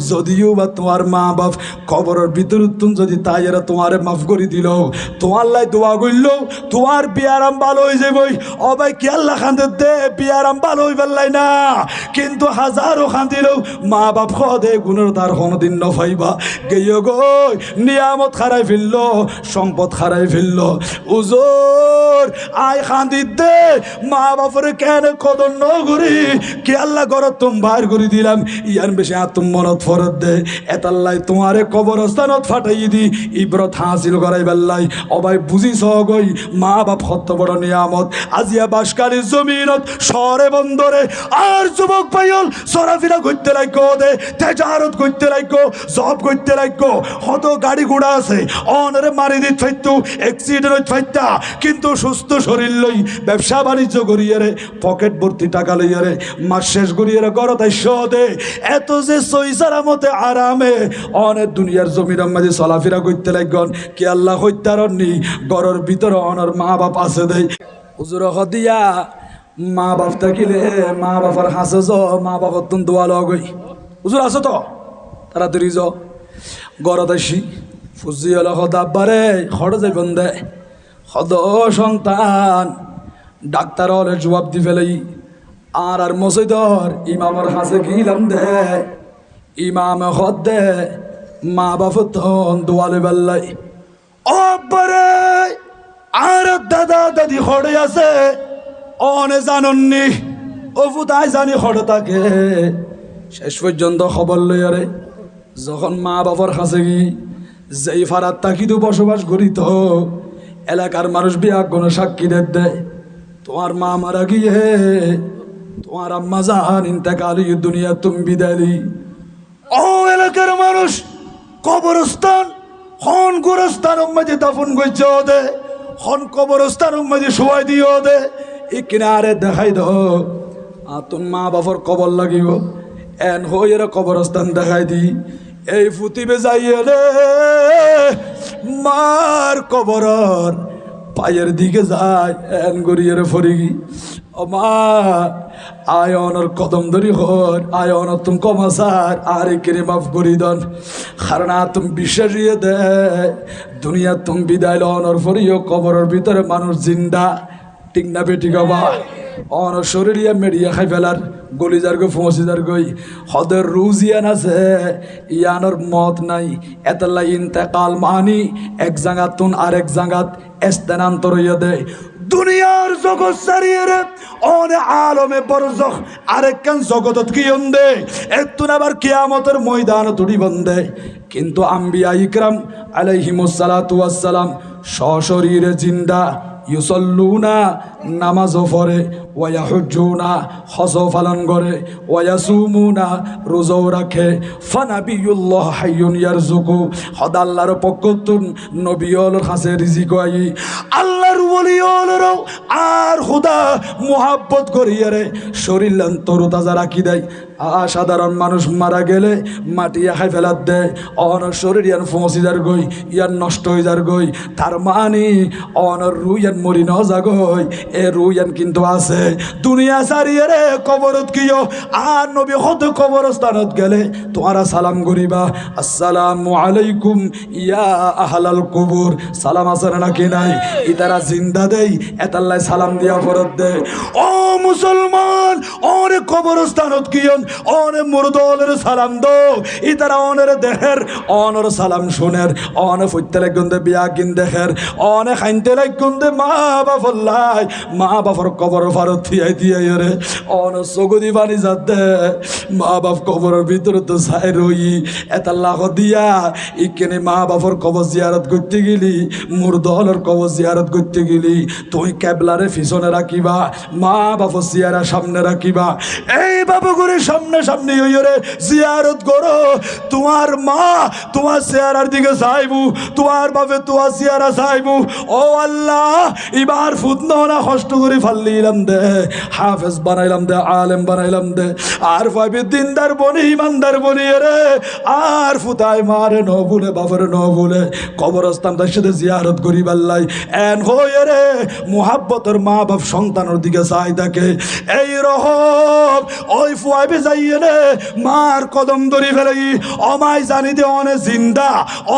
যদিও বা তোমার মা বাপ কবরের ভিতরে তুমি যদি তাই এরা তোমারে মাফ করে দিল, তোমার লাই দোয়া করল, তোমার বিয়ারাম ভালো হয়ে যাবই। ও ভাই কি আল্লাহ খান্দের দে বিয়ারাম ভালো হয়ে ফেললাই না, কিন্তু হাজারো খান দিলেও মা বাপ খদে গুণের তার কোনোদিন নফাইবা গেয় গই নিয়ামত খারাই ফেলল, সম্পদ খারাই ফেলল। উজোর আয় খান্দির দে মা বাপরে কেন কদর ন করি কি আল্লাহ গরত তুম বাইর করে দিলাম, ইয়ান বেশি আত্ম মনত ফরত দে এতাল্লাই তোমারে কবরস্থানত ফাটাই দি ইব্রত হাসিল করাই বেল্লাই। অবাই বুঝিস গই মা বাপ হত্য বড় নিয়ামত। আজিয়া বাসকালী জমিনত শহরে বন্দরে আর যুবক পাইল সরাফিরা করতে লাগো দে, তেজারত করতে লাগো, জব করতে লাগো, হত গাড়ি ঘোড়া আছে অনরে মারি দিত ফাইতু অ্যাক্সিডেন্ট ফাইতা, কিন্তু সুস্থ শরীর লই ব্যবসা বাণিজ্য করিয়ে রে পকেট ভর্তি টাকা লইয়া রে মাস শেষ করিয়ে রে গড় তাই দে। এত যে সইসারা মতে আরামে অনেক দুনিয়ার জমির মাঝে চলাফেরা করতে লাগন কি আল্লাহ হত্যারণনি গড়ের ভিতরে অনর মা বাপ আছে দেই। হুজুর দিয়া মা বাপ থাকিলে মা বাবার হাসে য মা বাবার তুমি দোয়া লগই। হুজুর আছো তো তাড়াতাড়ি য গড়ত আসি ফুজি হল হদাব্বারে খড় যাইবেন দে হদ সন্তান ডাক্তার হলে জবাব দি ফেলাই আর মসজিদর ইমামর হাসে গিলাম দে ইমাম হদ দে মা বাপ তখন দোয়ালে বেল্লাই অব্বারে আর দাদা দাদি খড়ে আছে অনে জানননি ও ফুতাই জানি খড়ে থাকে। শেষ পর্যন্ত খবর লইয়ারে যখন মা বাবার কাছে গি যেই ফারাত তাকিদু বসবাস করিত এলাকার মানুষ বিয়া কোনো সাক্ষী দেয় তোমার মা মারা গিয়ে তোমার আম্মা জান ইন্তেকালি দুনিয়া তুমি বিদায়লি। ও এলাকার মানুষ কবরস্থান হন গোরস্থান মাঝে দাফন করছে দে হন কবরস্থান মাঝে শোয়াই দিও দে এই কিনারে দেখাই দাও আর তোর মা বাবার কবর লাগিব এন হয়ে কবরস্থান দেখাই দি এই ফুতিবে যাইয়ে রে মার কবরর পায়ের দিকে যায় এন গড়িয়ে ফরিগি ও মা আয়নের কদম ধরি হর আয়ন তুমি কমাসার আর কেড়ে মাফ করি দন কারণ তুমি বিশ্বাসিয়ে দে দুনিয়া তুমি বিদায় লনর ফরিও কবরের ভিতরে মানুষ জিন্দা ঠিক না বেটি গবা অন শরীরিয়া মেরিয়া খাই ফেলার গলি যার গো ফসি যার গই হদের রুজিয়ান আছে ইয়ানোর মত নাই এতলা ইন্তেকাল মানি এক জায়গাত তুন আরেক জায়গাত স্থানান্তর হইয়া দেয় দুনিয়ার জগৎ সারিয়ে রে অনে আলমে বরজখ আরেকখান জগতত কি দে একটু আবার কিয়ামতের ময়দান তুড়ি বন্দে। কিন্তু আম্বিয়া ইকরাম আলাইহিমুস সালাতু ওয়াস সালাম সশরীরে জিন্দা ইউসল্লুনা নামাজ পড়ে ওয়া হুজ্জুনা হজ পালন করে ওয়া সুমুনা রোজাও রাখে ফানাবিয়ুল্লাহ হাইয়ুন ইয়ারযুকু হদ আল্লাহর পক্ষতুন নবীর কাছে রিজিক আই আল্লাহর ওলিয়র আর খোদা মুহাব্বত করিয়া রে শরীর তরু তাজা রাখি দেয়। সাধারণ মানুষ মারা গেলে মাটি খাই ফেলাত দেয় অনর শরীর ইয়ান ফসি যার গই ইয়ান নষ্ট হয়ে যার গই তার মানি অনর রুইয়ান মরি ন যাগই এ রুইয়ান কিন্তু আছে দুনিয়া সারিয়ে রে কবরত কিও আর নবী হত কবরস্থানত গেলে তোমারা সালাম করিবা আসসালামু আলাইকুম ইয়া আহলাল কুবুর সালাম আসরে নাকি নাই ইতারা জিন্দা দেই এতাল্লাই সালাম দিয়া ফরত দে। ও মুসলমান ওরে কবরস্থানত কিয়ন অনে মুরদলের সালাম দো ইতারা অনের দেহের অনর সালাম শুনের অনে ফুটতে লাগুন্দে বিয়া কিন দেহের অনে খাইতে লাগুন্দে মা বাফল্লাই মা বাফর কবর ফারত থিয়াই দিয়াই রে অন সগদি বানি যাতে মা বাপ কবরের ভিতরে তো চাই রই এটা লাখ দিয়া ইকেনে মা বাপর কবর জিয়ারত করতে গেলি মুরদলের কবর জিয়ারত করতে গেলি তুই কেবলারে পিছনে রাখিবা মা বাপ জিয়ারা সামনে রাখিবা এই বাবু করে সামনে সামনে হইরে জিয়ারত করো তোমার মা তোমার চেহারার দিকে চাইবু তোমার বাপে তোমার চেহারা চাইবু ও আল্লাহ এবার ফুত না কষ্ট করে ফাল্লিলাম দে, হাফেজ বানাইলাম দে, আলেম বানাইলাম দে, আর ভাবি দিনদার বনি ইমানদার বনি রে, আর ফুতায় মারে ন ভুলে বাপরে ন ভুলে কবরস্থান তার সাথে জিয়ারত করি পাল্লাই এন হয়ে রে মোহাব্বতের মা বাপ সন্তানের দিকে চাই থাকে এই রকম ওই ফুয়াবে যাইয়ে রে মার কদম ধরি ফেলাই অমায় জানি দে অনে জিন্দা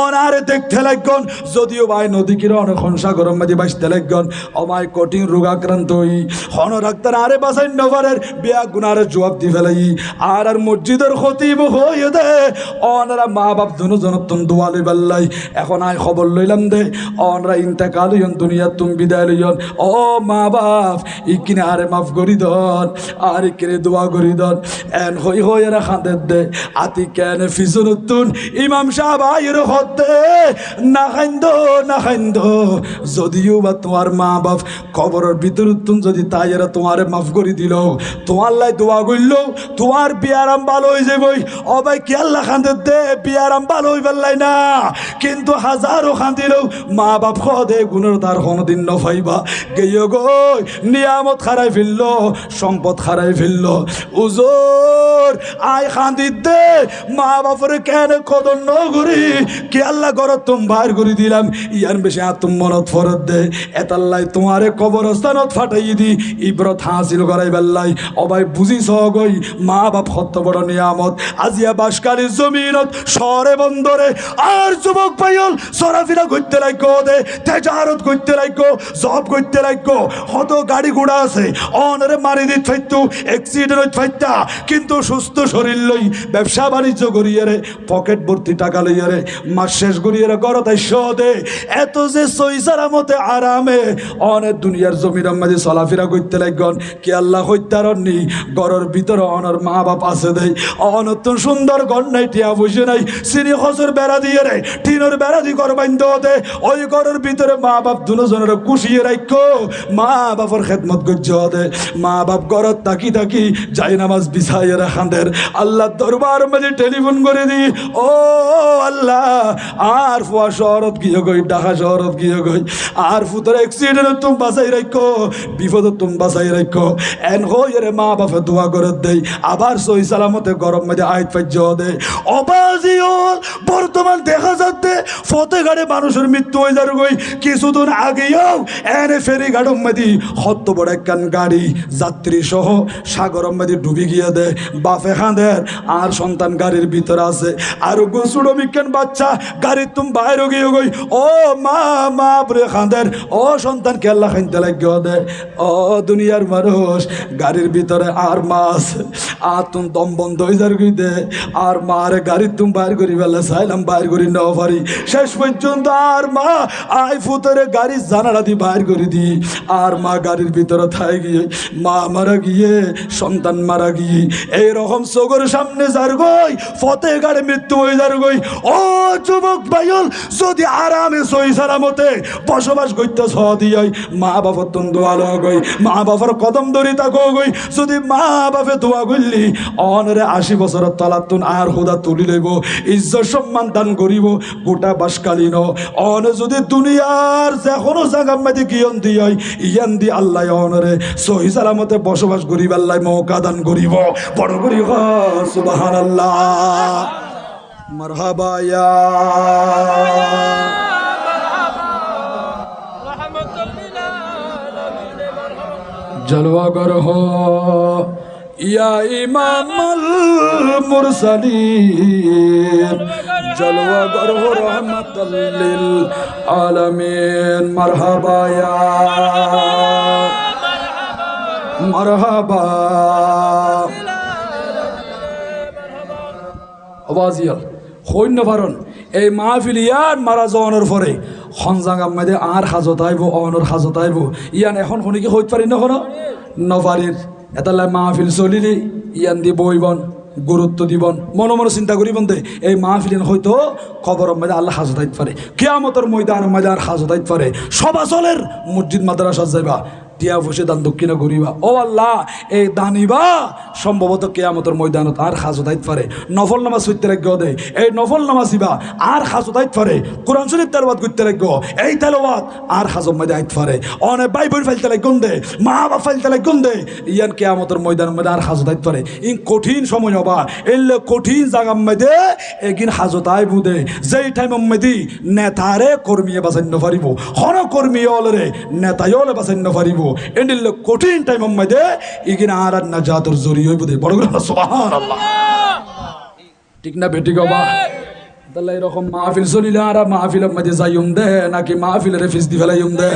অনারে দেখতে লাগন যদিও ভাই নদী কিরে অনেক হংসা গরম মাঝে বাঁচতে লাগন অমায় কঠিন রোগ আক্রান্ত হই হন ডাক্তার আরে বাসাই নবারের বিয়া গুনারে জবাব দি ফেলাই আর মসজিদের খতিব হয়ে দে অনারা মা বাপ দুজন তুম দোয়ালি বেল্লাই এখন আয় খবর লইলাম দে অনরা ইন্তেকাল হইন দুনিয়া তুম বিদায় লইন ও মা বাপ ইকিনে আরে মাফ করি দন আর ইকিনে দোয়া করি দন এন হই হই এরা খাঁদের দে আতি কেন ফিজুনুত্তুন ইমাম সাহেব আয়ের হতে না খাইন্দ যদিও বা তোমার মা বাপ কবরের ভিতর তুম যদি তাই এরা তোমারে মাফ করি দিল তোমার লাই দোয়া করল তোমার বিয়ারাম ভালো হয়ে যাবই ও ভাই কি আল্লাহ খাঁদের দে বিয়ারাম ভালো হই পারলাই না কিন্তু হাজারো খাঁদিলেও মা বাপ খদে গুণের তার কোনোদিন নফাইবা গেয়ে গই নিয়ামত খারাই ফেলল সম্পদ খারাই ফেলল উজোর আয় খাঁদি দে মা বাপের কেন কদর ন করি কি আল্লাহ করত তুম বাইর করে দিলাম ইয়ান বেশি আতুম মনত ফরত দে এতাল্লাই তোমারে কবরস্থানত ফাটাই দি ইব্রত হাসিল করাই বেল্লাই অবাই বুঝিস গই মা বাপ হত্য বড় নিয়ামত আজিয়া বাসকালীর জমিনত শহরে বন্দরে আর যুবক পাইল সরাফিরা করতে লাগো দে তেজারত করতে লাগো জব করতে লাগো হত গাড়ি ঘোড়া আছে অনরে মারি দিত ফাইতু অ্যাক্সিডেন্ট ফাইতা কিন্তু সুস্থ শরীর লই ব্যবসা বাণিজ্য করিয়ে রে পকেট ভর্তি টাকা লইয়া রে মাস শেষ করিয়ে রে গড় তাই দে এত যে সইসারা মতে আরামে অনেক দুনিয়ার জমির মাঝে চলাফেরা করতে লাগন কি আল্লাহ হত্যারণনি গড়ের ভিতরে অনর মা বাপ আছে দেয় অনতুন সুন্দর গড় নাই টিয়া বসে নাই সিনি খসর বেড়া দিয়ে রে টিনের বেড়া দিয়ে ঘর বাইন্দ দে ওই ঘরের ভিতরে মা বাপ দুজনের কুশিয়ে রাখো মা বাপর খেদমত গজ্জ দে মা বাপ ঘরত তাকি তাকি যাই নামাজ বিছাইয়ে রাখাদের আল্লাহ দরবার মাঝে টেলিফোন করে দি ও আল্লাহ আর ফুয়া শহরত গিয়ে গই ঢাকা শহরত গিয়ে গই আর ফুতর অ্যাক্সিডেন্ট তুমি বাঁচাই রাখো বিপদ তুমি বাঁচাই রাখো এন হয়ে মা বাপে দোয়া করে দেই আবার সই সালামতে গরম মাঝে আইত পাইজ দে অবাজিওল বর্তমান দেখা যাচ্ছে ফতেঘাটে মানুষের মৃত্যু হয়ে যার গই কিছুদিন আগেও এনে ফেরি গাড়ম মাদি হত্য বড় একখান গাড়ি যাত্রী সহ সাগরম মাদি ডুবি গিয়ে দে বাপে খাঁদের আর সন্তান গাড়ির ভিতরে আছে আর গোসুড়ো বিজ্ঞান বাচ্চা গাড়ির তুমি বাইরে গিয়ে গই ও মা মা বলে খাঁদের ও সন্তান কেল্লা খাইতে লাগিয়ে দে ও দুনিয়ার মানুষ গাড়ির ভিতরে আর মাছ আর তুমি দম বন্ধ হয়ে যার গই দে আর মারে গাড়ির তুমি বাইর করি বেলা চাইলাম বাইর করি নাও পারি শেষ পর্যন্ত আর মা আই ফুতরে গাড়ি জানালা দিয়ে বাইর করে দি আর মা গাড়ির ভিতরে থাই গিয়ে মা মারা গিয়ে সন্তান মারা গিয়ে এইরকম চোখের সামনে যার গই ফতে গাড়ি মৃত্যু হয়ে যার গই ও যুবক ভাইল যদি আরামে সই সালামতে বসবাস করতে সদিয়াই মা বাবার তুন দোয়া গই মা বাবার কদম ধরি তাকো গই যদি মা বাপে দোয়া করলি অনরে 80 বছরের তলার তুন আর হুদা তুলি লইব ইজ্জত সম্মান দান করিব গোটা বাসকালীন অন যদি দুনিয়ার যে কোনো জায়গা মাঝে গিয়ন দিয়াই ইয়ান দি আল্লাহ অনরে সহি সালামতে বসবাস করিব আল্লাহ মৌকা দান করিব বড় করিব সুবহানাল্লাহ মারহাবা ইয়া জলওয়াগর হো ইয়া ইমামুল মুরসালিন জলওয়াগর হো রহমাতাল লিল আলামিন মারহাবা ইয়া মারহাবা আওয়াজিয়া হইন পারন এই মাহফিল ইয়ান মারা যাওয়ানোর পরে খনজাঙ্গাম মাঝে আর হাজত আইব অনর হাজত আইব ইয়ান এখন শুনি কি হইতে পারি না কোনো নপারির এতালে মাহফিল চলিলি ইয়ান দি বইবন গুরুত্ব দিবন মনে মনে চিন্তা করিবন দে এই মাহফিল হয়তো খবর মধ্যে আল্লাহ হাজত আইতে পারে কিয়ামতের ময়দানের মধ্যে আর হাজত আইতে পারে সব আসলের মসজিদ মাদ্রাসা যাইবা টিয়া বসে দান দক্ষিণা করিবা। ও আল্লাহ, এই দানিবা সম্ভবত কিয়ামতের ময়দানত আর হাজত আইত পারে। নফল নামাজ হইতে লাগবে দে, এই নফল নামাজিবা আর হাজত আইত পারে। কোরআন শরীফ তেলাওয়াত করতে লাগবে, এই তেলাওয়াত আর হাজত মধ্যে আইত পারে। অনেক ভাই বোন ফাইলতে লাগুন দে, মা বাবা ফাইলতে লাগুন দে, ইয়ান কিয়ামতের ময়দানের মধ্যে আর হাজত আইত পারে। ইন কঠিন সময় হবা, এলে কঠিন জায়গার মধ্যে এগিন হাজত আইব দে, যেই টাইম মধ্যে নেতারে কর্মীয়ে বাঁচাইন পারিব, হন কর্মী অলরে নেতায়লে বাঁচাইন পারিব। এন্ডিল কঠিন টাইম মধ্যে ইগিন আর না জাতর জড়িয়ে হইব দে। বড় করে সুবহানাল্লাহ, ঠিক না বেটি গবা? তাহলে এরকম মাহফিল চলিলে আর মাহফিলের মধ্যে যাইম দে নাকি মাহফিলের ফিস দি ফেলাইম দে?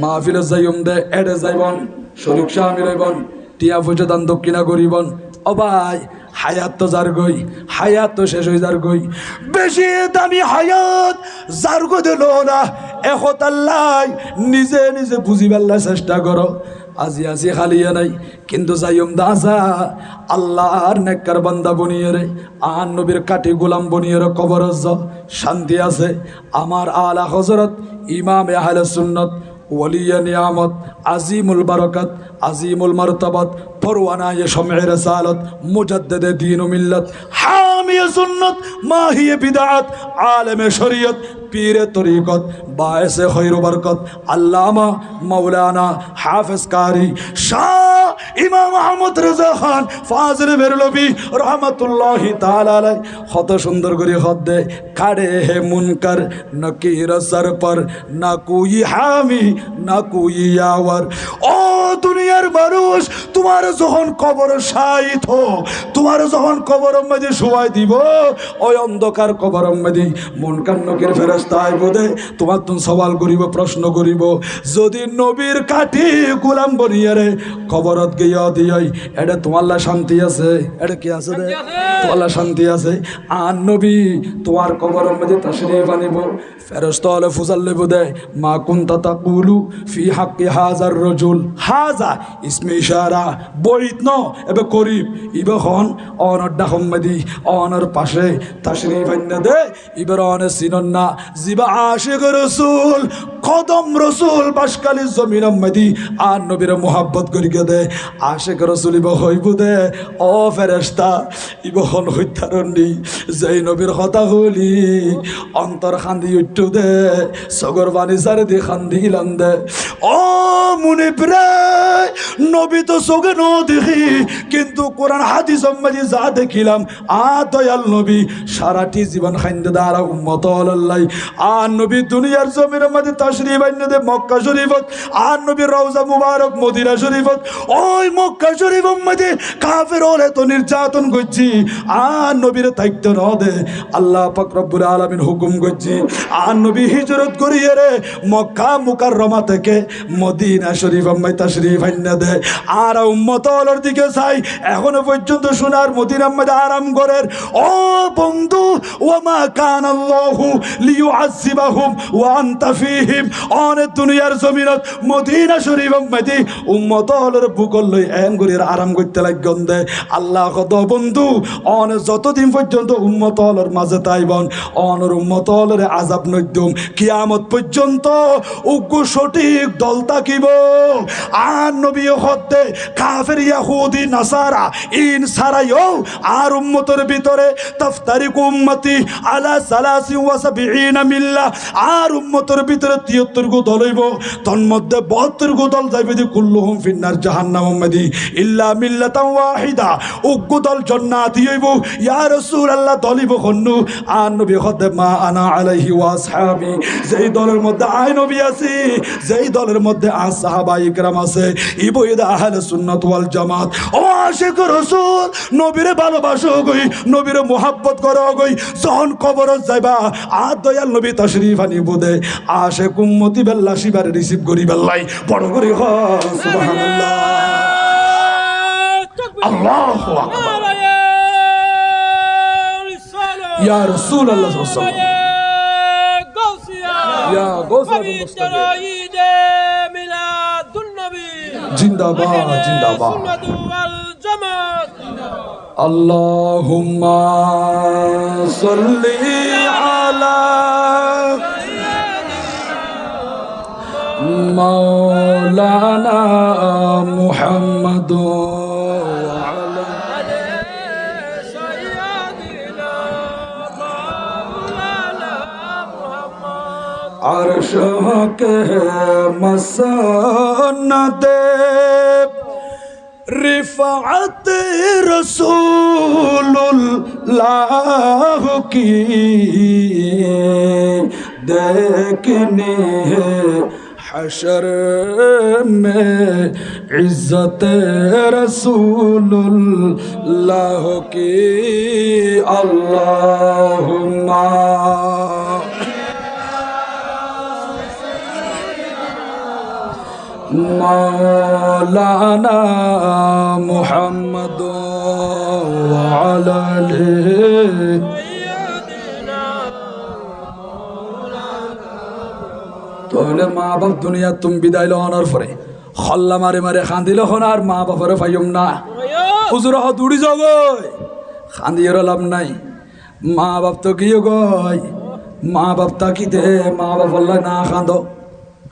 মাহফিলের যাইম দে, এডে যাইবন, শরীক শামিল হইবন, টিয়া পয়সা দান দক্ষিণা করিবন। ও ভাই, হায়াত তো যার গই, হায়াত তো শেষ হয়ে যার গই। বেশি দামি হায়াত যার গো দিল না, এখন আল্লাহ নিজে নিজে বুঝিবার চেষ্টা করো। আজি আজি খালিয়া নাই, কিন্তু যাইম দাসা আল্লাহর নেককার বান্দা বনিয়ে রে, আর নবীর কাটি গোলাম বনিয়ে রে কবর শান্তি আছে। আমার আলা হযরত ইমাম আহলে সুন্নাত ওয়ালিয়া নিয়ামত আজিমুল বারাকাত আজিমুল মারতাবাত পরওয়ানায়ে শামঈ রিসালাত মুজাদ্দিদে দ্বীন ও মিল্লাত হামিয়ে সুন্নাত মাহিয়ে বিদআত আলেমে শরীয়ত পীরে তরিকত বায়েসে খৈর বরকত আল্লামা মাওলানা হাফেজ কারি শাহ ইমাম আহমদ রেজা খান ফাজিল বেরলভী রহমাতুল্লাহি তাআলা আলাইহি কত সুন্দর করে হদ দে, কাড়ে হে মুনকার নকির সর পর না কোই হামি না কোই আওয়ার। ও দুনিয়ার মানুষ, তোমার যখন কবর শায়িত হো, তোমার যখন কবর মধ্যে শোয়াই দিব, ওই অন্ধকার কবর মধ্যে মুনকার নকির ফেরেশতা আইব দে, তোমার তুমি সওয়াল করিব, প্রশ্ন করিব। যদি নবীর কাঠি গোলাম বনিয়ে রে কবরত গিয়া দিয়াই, এটা তোমার শান্তি আছে? এটা কি আছে রে? তোমার শান্তি আছে? আর নবী তোমার কবরের মধ্যে তাশরীফ আনিব, ফেরেশতা হলে ফুজাল লেব দে, মা কুনতা তাকুলু ফি হাক্কি হাজার রাজুল। হাজা ইসমে ইশারা, বইত ন এবে করিব ইবে খন অনর ডাহম্মদি অনর পাশে তাশরীফ আইনা দে, ইবার অনে সিনন না জিবা আশিক রাসূল কদম রাসূল বাসকালি জমিন মদি আর নবীর মোহাব্বত করিকে দে, আশিক রাসূল ইবে হইব দে। ও ফেরেশতা, ইবে খন হইতারনি যেই নবীর কথা হলি অন্তর খান্দি উঠু দে, সগর বানি সারে দি খান্দি দে। ও মুনিব রে, নবী তো চোখে ন দেখি, কিন্তু কোরআন হাদিস মধ্যে যা দেখিলাম, দয়াল নবী সারাটি জীবন খাইন্দে দাঁড়া উম্মত আল্লাহ। আর নবী দুনিয়ার জমিনের মধ্যে তাশরীফ আইনে দে মক্কা শরীফত, আর নবী রওজা মুবারক মদিনা শরীফত। ওই মক্কা শরীফের মধ্যে কাফের হলে তো নির্যাতন করছি, আর নবীর দায়িত্ব ন দে আল্লাহ পাক রব্বুল আলামিন হুকুম করছি। আর নবী হিজরত করিয়ে রে মক্কা মুকাররমা থেকে মদিনা শরীফ আম্মাই তাশরীফ আইনা দে। আর উম্মত আল্লাহর দিকে চাই, এখনো পর্যন্ত সোনার মদিনার মধ্যে আরাম করেন। ও বন্ধু, ওমা কানাল্লাহু লিয়ুআযিবাহুম ওয়া আনতা ফীহিম। অনেক দুনিয়ার জমিনত মদিনা শরীফের মধ্যে উম্মত আল্লাহর বুকল লই এঙ্গুরির আরাম করতে লাগন দে। আল্লাহ কত বন্ধু, অনেক যতদিন পর্যন্ত উম্মত আল্লাহর মাঝে তাইবন, অনর উম্মত আল্লাহর আযাব নইদুম কিয়ামত পর্যন্ত উগ্র সঠিক দল তাকিব। আর নবী হতে কাফের ইহুদি নাসারা ইন সারাইও আর উম্মতের ভিতরে তাফতারিকু উম্মতি আলা 73 মিল্লাহ। আর উম্মতের ভিতরে 73 গো দল হইব, তন্মধ্যে 72 গো দল যাইবে দি কুল্লুহুম ফিন্নার জাহান্নাম মাদি ইল্লা মিল্লাতান ওয়াহিদা। উগ্র দল জান্নাতি হইব। ইয়া রাসূলুল্লাহ দলিব খন্নু। আর নবী হতে মা আনা আলাইহি ওয়া আসহাবি, যেই দলের মধ্যে আই নবী আছি, যেই দলের মধ্যে সাহাবায়ে ইকরাম আছে, ইবুইদা আহলে সুন্নাত ওয়াল জামাত। ও আশিক রাসূল, নবীরে ভালোবাসো গই, নবীরে মুহাব্বত করো গই, যখন কবরত যাইবা আর দয়াল নবী তাশরীফ আনিব দে, আশিক উম্মতি বেল্লা শিবারে রিসিভ করি বেল্লাই বড় করে হ সুবহানাল্লাহ। আল্লাহু আকবার। ইয়া রাসূলুল্লাহ সাল্লাল্লাহু আলাইহি ওয়াসাল্লাম, ইয়া গৌসুল মুস্তাফিদ জিন্দাবাদ জিন্দাবাদ। আল্লাহুম্মা সাল্লি আলা মাওলানা মুহাম্মদ अर्श के मसन्नत रिफ़अत रसूलुल्लाह की देखनी है हशर में इज्जत रसूलुल्लाह की अल्लाहुम्मा मौलाना मुहम्मद তাহলে মা বাপ দুনিয়া তুমি বিদায় লহনার পরে খল্লা মারে মারে খান্দিল হন আর মা বাপরে ফাইম না হুজুর দৌড়ি জগয় খান্দির লাভ নাই মা বাপ তো গিয়ে গয় মা বাপ তাকিতে মা বাপ না খান্দ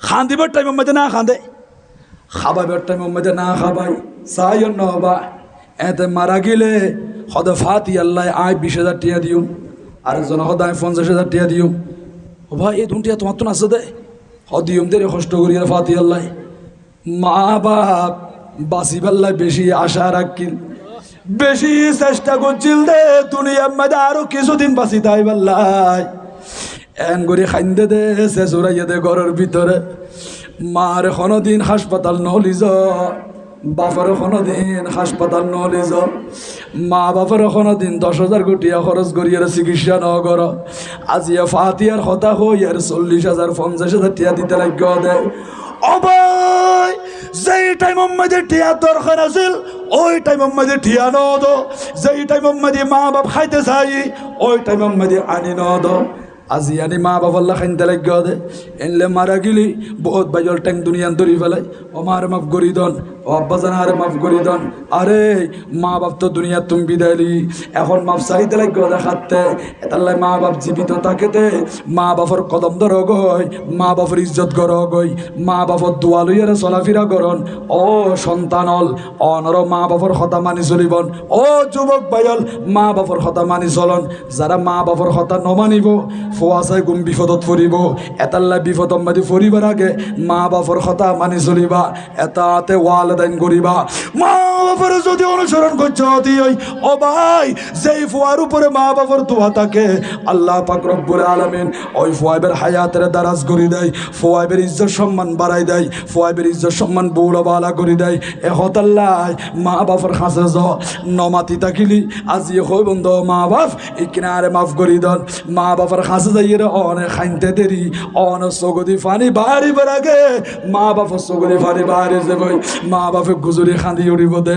খান্দিবার টাইম মধ্যে না খান্দে খাবাইবার টাইম মধ্যে না খাবাই চাই নবা এতে মারা গেলে হদ ফাতি আল্লাহ আয় 20,000 টিয়া দিও আরেকজন হদ আয় 50,000 টিয়া দিও ও ভাই এই দুটিয়া তোমার তো নাচে দে হদিয়ম দের কষ্ট করি আর ফাতি আল্লাহ মা বাপ বাসি পাল্লায় বেশি আশা রাখিল বেশি চেষ্টা করছিল দে দুনিয়ার মধ্যে আরো কিছুদিন বাসি তাই পাল্লাই এন করে খাইন্দে দে সে চুরাইয়া দে ঘরের ভিতরে মার কোনোদিন হাসপাতাল নহলিজ বাপের কোনোদিন হাসপাতাল নহলিজ মা বাপের কোনোদিন 10,000 কোটিয়া খরচ করিয়ার চিকিৎসা ন কর আজিয়া ফাতিয়ার কথা হই আর 40,000 50,000 টিয়া দিতে লাগ দে অবাই যেই টাইম মধ্যে টিয়া দরকার আছিল ওই টাইম মধ্যে টিয়া ন দো যেই টাইম মধ্যে মা বাপ খাইতে চাই ওই টাইম মধ্যে আনি ন দো আজি আনি মা বাপ আল্লাহ খাইতে লাগ দে এনলে মারা গেলি বহুত বাজল ট্যাং দুনিয়ান ধরি ফেলাই ও মার মাফ করি দন ও আব্বা জানা আরে মাফ করি দন আরে মা বাপ তো দুনিয়া তুমি বিদায়লি এখন মাফ চাইতে লাগ দে খাতে এতাল্লাই মা বাপ জীবিত থাকেতে মা বাপর কদম ধর গই মা বাপর ইজ্জত কর গই মা বাপর দোয়া লইয়ারে চলাফিরা করন ও সন্তানল অনর মা বাপর কথা মানি চলিবন ও যুবক ভাইল মা বাপর কথা মানি চলন যারা মা বাপর কথা নমানিব ফুয়াশায় গুম বিপদত ফুরিব এতাল্লা বিপদ মাদি ফুরিবার আগে মা বাপর কথা মানি চলিবা এটাতে ওয়ালদাইন করিবা মা বাপর যদি অনুসরণ করছ ও ভাই যেই ফুয়ার উপরে মা বাপর দোয়া থাকে আল্লাহ পাক রব্বুল আলামিন ওই ফুয়াবের হায়াতের দারাজ করি দেয় ফুয়াবের ইজ্জত সম্মান বাড়াই দেয় ফুয়াবের ইজ্জত সম্মান বউলা বালা করি দেয় এ হতাল্লাহ মা বাপর খাসে য নমাতি থাকিলি আজি হই বন্ধ মা বাপ এই কিনারে মাফ করি দন মা বাপর খাসে যাইয়ে অনেক খাইতে দেরি অনেক সগদি ফানি বাড়ি বেড়াগে মা বাপর সগদি ফানি বাড়ি যাবই মা বাপে গুজরি খাঁদি উড়িব দে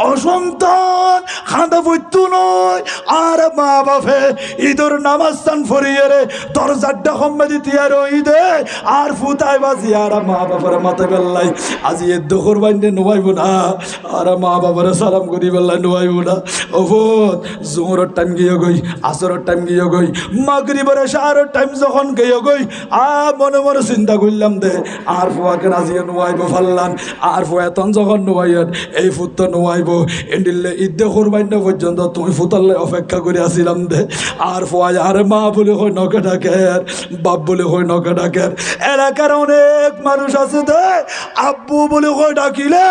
অসন্তান খাঁদা বইতু নয় আর মা বাপে ঈদর নামাজ স্থান ফরিয়ে রে দরজাড্ডা সম্বাদি তিয়ার ঈদে আর ফুতাই বাজি আর মা বাপের মাথা বেল্লাই আজি এ দোকর বাইন্দে নোয়াইব না আর মা বাবার সালাম করি বেল্লাই নোয়াইব না ও জোহরের টাইম গিয়ে গই আসরের টাইম গিয়ে গই মাগরিবের শাহরের টাইম যখন গিয়ে গই মনে মনে চিন্তা করলাম দে আর ফুয়াকে নাজিয়ে নোয়াইব ফাল্লান আর ফুয়া তন যখন নোয়াইয়েন এই ফুত তো নোয়াইব এন্ডিলে ঈদে কোরবাইন পর্যন্ত তুমি ফুতাল্লে অপেক্ষা করে আসিলাম দে আর ফুয়া আর মা বলে হই নকে ডাকের বাপ বলে হই নকে ডাকের এলাকার অনেক মানুষ আছে দে আব্বু বলে হই ডাকিলে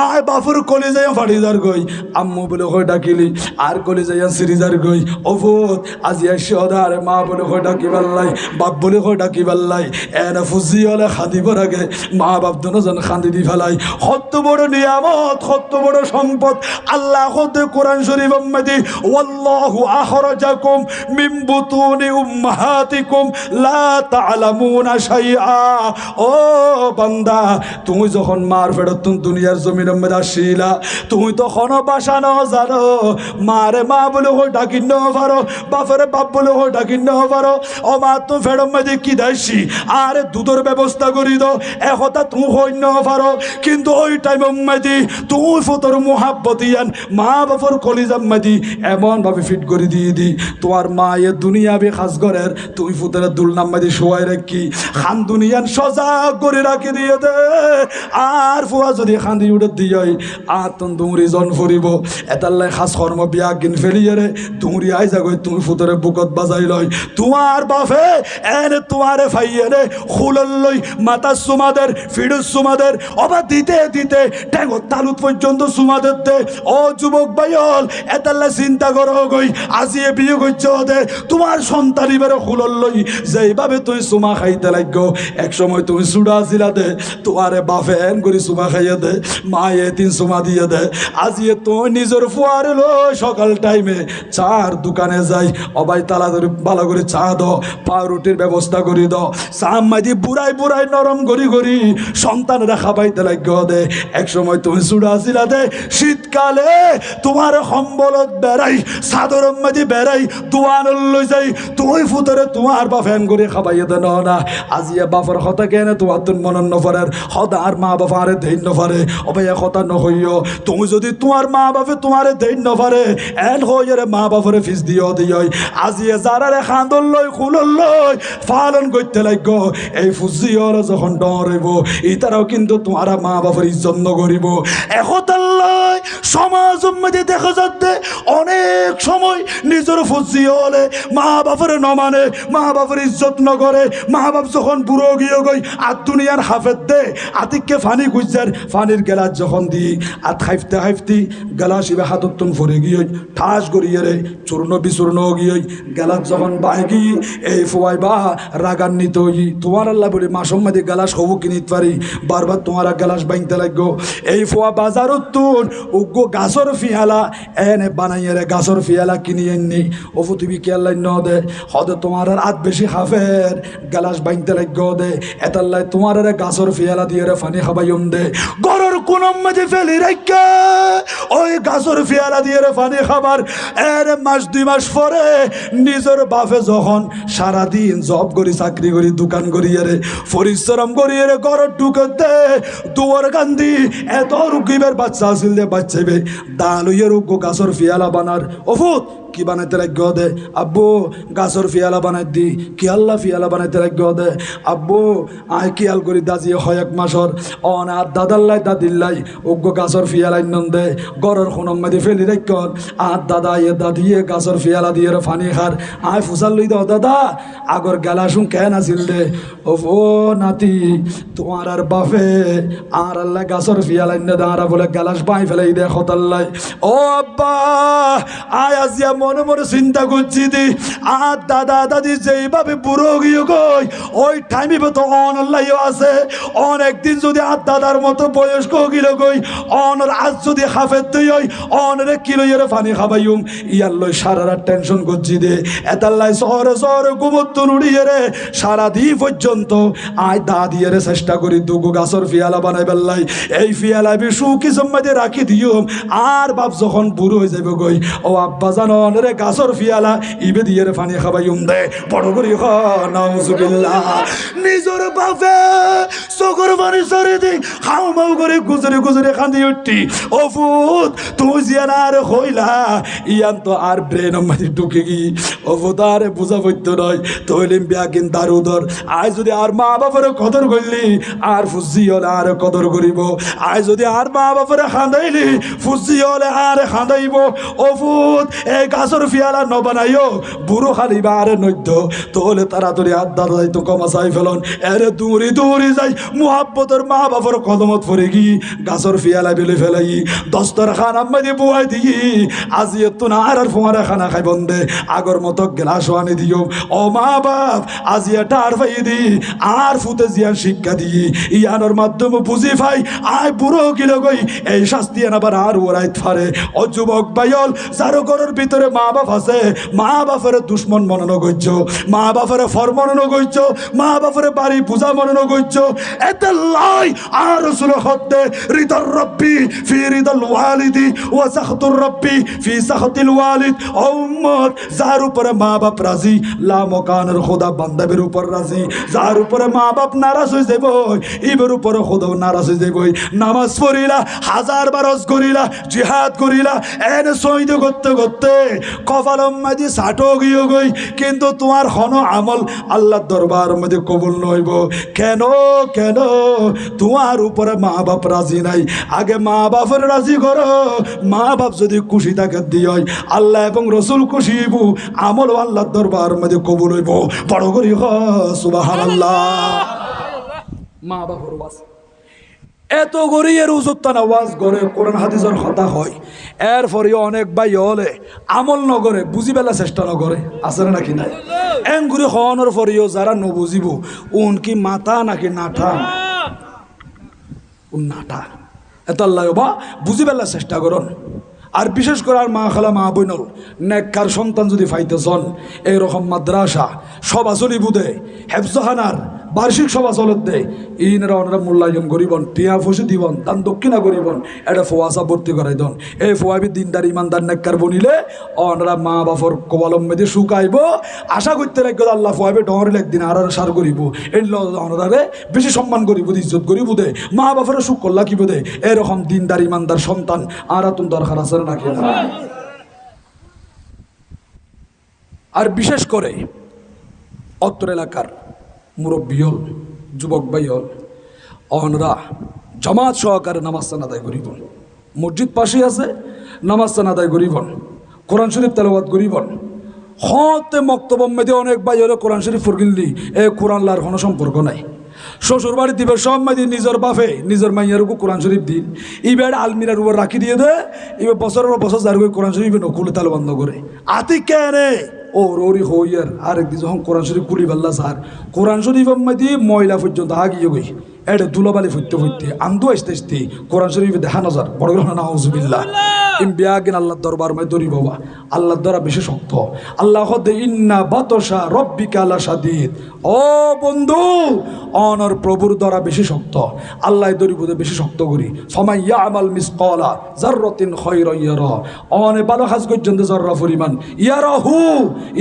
আর বাপুর কলি যাই ফাড়ি যার গই আম্মু বলে হই ডাকিলি আর কলি যাই সিরিজার গই অভূত আজি সদার মা বলে হই ডাকি পাল্লাই বাপ বলে হই ডাকি পাল্লাই এনে ফুজি হলে খাদিবার আগে মা বাপ দুজন খান্দি দি ফেলাই কত বড় নিয়ামত কত বড় সম্পদ আল্লাহ হতে কোরআন শরীফ মধ্যে ওয়াল্লাহু আখরাজাকুম মিন বুতুনি উম্মাহাতিকুম লা তা'লামুনা শাইআ ও বান্দা তুমি যখন মার ফেরত দুনিয়ার জমিনের মধ্যে আসিলা তুমি তখন ভাষা ন জানো মারে মা বলে হই ডাকি ন পারো বাপের বাপ বলে হই ডাকি ন পারো ও মা তো ফেরত মধ্যে কি দাইছি আর দুধের ব্যবস্থা করি দাও একথা তুমি হই ন পারো কিন্তু ওই টাইম মধ্যে তুমি ফুতর তোর মুহাব্বত ইয়ান মা বাপর কলিজাম মাদি এমন ভাবে ফিট করে দিয়ে দি তোমার মা এ দুনিয়া বে খাস ঘরের তুই ফুতের দুলনাম মাদি শোয়াই রাখি খান দুনিয়ান সজাগ করে রাখি দিয়ে দে আর ফুয়া যদি খান্দি উঠে দিয়ে আর তন দুমরি জন ফুরিব এতাল্লাই খাস কর্ম বিয়া গিন ফেলিয়ে রে দুমরি আই যাগই তুমি ফুতের বুকত বাজাই লয় তোমার বাপে এনে তোমারে ফাইয়ে রে খুলল লই মাতা সুমাদের ফিডুস সুমাদের অবা দিতে দিতে ট্যাঙ্গো তালুত পর্যন্ত সুমাদের দে ও যুবক ভাইল এতাল্লা চিন্তা করো গই আজিয়ে বিয়ে করছ দে তোমার সন্তানি বেরো খুলল লই যেইভাবে তুই সুমা খাইতে লাগো এক সময় তুমি সুডা আসিলা দে তোমারে বাপে এন করি সুমা খাইয়ে দে মায়ে তিন সুমা দিয়ে দে আজিয়ে তুই নিজের ফুয়ারে লই সকাল টাইমে চার দোকানে যাই অবাই তালা ধরে ভালো করে চা দাও পাউরুটির ব্যবস্থা করি দাও চাম মাদি বুড়াই বুড়াই নরম করি করি সন্তানরা খাবাইতে লাগো দে এক সময় তুমি সুডা আসিলা দে শীতকালে তোমার সম্বলত বেড়াই চাদর মাদি বেড়াই দোয়ান লই যাই তুই ফুতরে তোমার বাপ ফ্যান করে খাবাইয়ে দে না আজিয়া বাপর কথা কেন তোমার তোর মনন নফরের সদা আর মা বাপ আরে দেন নফারে অবাই কথা নহইও তুমি যদি তোমার মা বাপে তোমারে দেন নফারে এন হইরে মা বাপরে ফিস দিও দিই আজিয়ে যারারে খান্দল লই খুলল লই পালন করতে লাগ এই ফুজিওর যখন ডরইব ইতারাও কিন্তু তোমার মা বাপের ইজ্জত নগরিব একতাল্লাই সমাজ মধ্যে দেখা যাচ্ছে অনেক সময় নিজের ফুজিওলে মা বাপের নমানে মা বাপের ইজ্জত নগরে মা বাপ যখন বুড়ো গিয়ে গই আর দুনিয়ার হাফেত দে আতিককে ফানি গুজার ফানির গেলাস যখন দি আর খাইফতে খাইফতি গেলাস ইবে হাততুন ফরে গিয়ে ঠাস গড়িয়ে রে চূর্ণ বিচূর্ণ গিয়ে গেলাস যখন বাই গিয়ে এই ফুয়াই বা রাগান্বিত হই তোমার আল্লাহ বলি মাসম মাদি গেলাস হবু কিনিত পারি বারবার তোমার গেলাস বাইনতে লাগো এই ফুয়া বাজারত তুন উগ্র গাছর ফিয়ালা এনে বানাইয়ে রে গাছর ফিয়ালা কিনি এননি ওফু তুমি কি আল্লাহ ন দে হদে তোমার আর আত বেশি হাফের গেলাস বাইনতে লাগো দে এতাল্লাই তোমার রে গাছর ফিয়ালা দিয়ে রে ফানি খাবাইম দে গরর কোনম মাঝে ফেলি রাখা ওই গাছর ফিয়ালা দিয়ে রে ফানি খাবার এর মাস 2 মাস পরে নিজের বাপে যখন সারাদিন জব করি চাকরি করি দোকান করিয়ে রে পরিশ্রম করিয়ে রে গরর ঢুকতে দুয়ার কান্দি এত রুকিবের বাচ্চা আসিল দে বাচ্চাবে ডাল হইয়ে রুক গাছর ফিয়ালা বানার ওফুত কি বানাইতে লাগো দে আব্বু গাছর ফিয়ালা বানাই দি কি আল্লাহ ফিয়ালা বানাইতে লাগো দে আব্বু আয় কিয়াল করি দাজি হয় 1 মাসর অন আর দাদাল্লাই দাদিল্লাই ওগো গাছর ফিয়ালাই নন দে গরর খুনম মাদি ফেলি রাখন আর দাদা এ দাদিয়ে গাছর ফিয়ালা দিয়ে ফানি খার আয় ফুসাল লই দাও দাদা আগর গেলাসুন কেন আসিল দে ও নাতি তোমার আর বাপে আর আল্লাহ গাছর ফিয়ালাই নে দাঁড়া বলে গেলাস বাই ফেলাই দে খতাল্লাই ও আব্বা আয় আসিয়া মনে মনে চিন্তা করছি দি আর দাদা দাদি যেইভাবে বুড়ো গিয়ে গই ওই টাইমে তো অনলাইও আছে অনেকদিন যদি আর দাদার মতো বয়স্ক গিল গই অনর আজ যদি হাফের তুই ওই অনরে কিলোয়ের পানি খাবাইম ইয়ার লই সারা রাত টেনশন করছি দে এতাল্লাই শহরে শহরে গুমত্ত নুড়িয়ে রে সারাদিন পর্যন্ত আয় দা দিয়ে রে চেষ্টা করি দুগো গাছর ফিয়ালা বানাই বেল্লাই এই ফিয়ালা বিশু কিসম মাঝে রাখি দিও আর বাপ যখন বুড়ো হয়ে যাবে গই ও আব্বা জানো রে গাছর ফিয়ালা ইবে দিয়ে রে পানি খাবাইম দে বড় করি নাউজুবিল্লাহ নিজর বাপে চোখের পানি সরে দি হাউ মাউ করে গুজরে গুজরে খান্দি উঠি ও ফুত তুই জিয়ানা আর হইলা ইয়ান তো আর ব্রেন মাঝে ঢুকে গি ও ফুত আর বুঝা পড়তো নয় তৈলিম ব্যাগিন দারুদর আজ যদি আর মা বাপের কদর করলি আর ফুজি হলে আর কদর করিব আজ যদি আর মা বাপের খাঁদাইলি ফুজি হলে আর খাঁদাইব ও ফুত এই গাছর ফিয়ালা ন বানাইও বুড়ো খালিবা আরে নৈদ্য তোলে তাড়াতাড়ি আড্ডা যাইতো কমা চাই ফেলন এরে দৌড়ি দৌড়ি যাই মুহাব্বতের মা বাপের কদমত পড়ে গি গাছর ফিয়ালা বেলে ফেলাই দস্তর খান আম্মা দিয়ে বুয়াই দিই আজি এতো না আর ফোয়ারা খানা খাই বন্ধে আগর মতো গ্লাস আনি দিও ও মা বাপ আজি এটা আর পাই দি আর ফুতে জিয়ান শিক্ষা দিই ইয়ানোর মাধ্যমে বুঝি পাই আয় বুড়ো গিল গই এই শাস্তি আবার আর ওরাই পারে ও যুবক বাইল যারো ঘরের ভিতরে করে মা বাপ আছে মা বাপের দুশ্মন মনে করছ, মা বাপের ফর মনে করছ, মা বাপের বাড়ি পূজা মনে করছ। এতে লাই আর রসুল হতে রিদার রব্বি ফি রিদাল ওয়ালিদি ওয়া সাখতুর রব্বি ফি সাখতিল ওয়ালিদ। ও উম্মত, যার উপরে মা বাপ রাজি লা মকানের খোদা বান্দাবের উপর রাজি। যার উপরে মা বাপ নারাজ হয়ে যাব ইবের উপরে খোদাও নারাজ হয়ে যাব। নামাজ পড়িলা, হাজার বারস করিলা, জিহাদ করিলা, এনে শহীদ করতে করতে কপালম মাঝে সাটো গিয়ে গই, কিন্তু তোমার হন আমল আল্লাহর দরবার মধ্যে কবুল নইব। কেন কেন? তোমার উপরে মা বাপ রাজি নাই। আগে মা বাপের রাজি করো, মা বাপ যদি খুশি থাকে দিয় আল্লাহ এবং রসুল খুশি হইব, আমল আল্লাহর দরবার মধ্যে কবুল হইব। বড় করি সুবহানাল্লাহ। মা বাপের ওয়াজ এত গরি এর উজুত্তান আওয়াজ করে কোরআন হাদিসের কথা হয়, এরপরে অনেক ভাই হলে আমল নগরে বুঝি পেলা চেষ্টা নগরে আছে নাকি নাই? এঙ্গুরি হওয়ানোর পরেও যারা নবুঝিব উনকি মাথা নাকি নাঠা নাঠা এত আল্লাহ বা বুঝি পেলা চেষ্টা করুন। আর বিশেষ করে আর মা খালা মা বইনল নেককার সন্তান যদি পাইতেছন এইরকম মাদ্রাসা সভা চলিব দে, হেফজহানার বার্ষিক সভা চলত দে, ইনরা ওনারা মূল্যায়ন করিবন, টিয়া ফসে দিবন, দান দক্ষিণা করিবন, এটা ফোয়াশা ভর্তি করাই দন। এই ফোয়াবি দিনদার ইমানদার নেককার বনিলে ওনারা মা বাপর কবলম্বেদে শুকাইব। আশা করতে লাগবে আল্লাহ ফোয়াবে ডহরিল একদিন আর সার করিব, এই ওনারে বেশি সম্মান করিব, ইজ্জত করিব দে, মা বাপরে সুখ করলা কিব দে। এরকম দিনদার ইমানদার সন্তান আর তুমি দরকার আছে নাকি? আর বিশেষ করে অত্র এলাকার মুরব্বী হল, যুবক ভাই হল, অনরা জামাত সহকারে নামাজ আদায় করিবন। মসজিদ পাশে আছে, নামাজ আদায় করিবন, কোরআন শরীফ তেলাওয়াত করিবন। হতে মক্তব্য মেদে অনেক ভাই হলে কোরআন শরীফ ফরগিল্লি এ কোরআন লার কোনো সম্পর্ক নাই। শ্বশুর বাড়ি দিবে সব মাঝে নিজের বাপে নিজের মাইয়ারকু কোরআন শরীফ দিন, ইবার আলমিরার উপর রাখি দিয়ে দে, এবার বছরের বছর যার কোরআন শরীফ নকুলে তাল বন্ধ করে আতি কেনে ও রৌরি হইয়ার আরেকদিন যখন কোরআন শরীফ কুলি পাল্লা সার কোরআন শরীফ মাঝে ময়লা পর্যন্ত আগিয়ে গই এটা দুলাবালি ফুটতে ফুটতে আন্দু আসতে আসতে কোরআন শরীফ দেখা নজর বড় গ্রহণ নাউজুবিল্লাহ। বিয়াগিন আল্লাহ দরবার মাই দরি বাবা, আল্লাহ দ্বারা বেশি শক্ত। আল্লাহ ইন্না বাতশা রব্বিকা লাশাদীদ। ও বন্ধু, অনর প্রভুর দ্বারা বেশি শক্ত, আল্লাহ দরিবুদে বেশি শক্ত করি। ফামান ইয়ামাল মিসকালা যাররাতিন খায়রান ইয়ারা। অনে ভালো কাজ পর্যন্ত জররা পরিমাণ ইয়ারাহু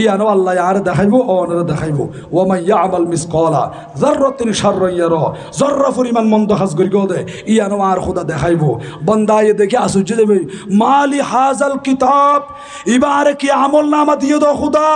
ইয়ানো আল্লাহ আর দেখাইবো, অনর দেখাইবো। ওয়া মান ইয়ামাল মিসকালা যাররাতিন শাররান ইয়ারা। জররা পরিমাণ মন্দ কাজ করি গদে ইয়ানো আর খোদা দেখাইবো। বান্দা এ দেখে আশ্চর্য দেবে, মালি হাজাল কিতাব, এবারে কি আমল নামা দিয়ে দো খুদা,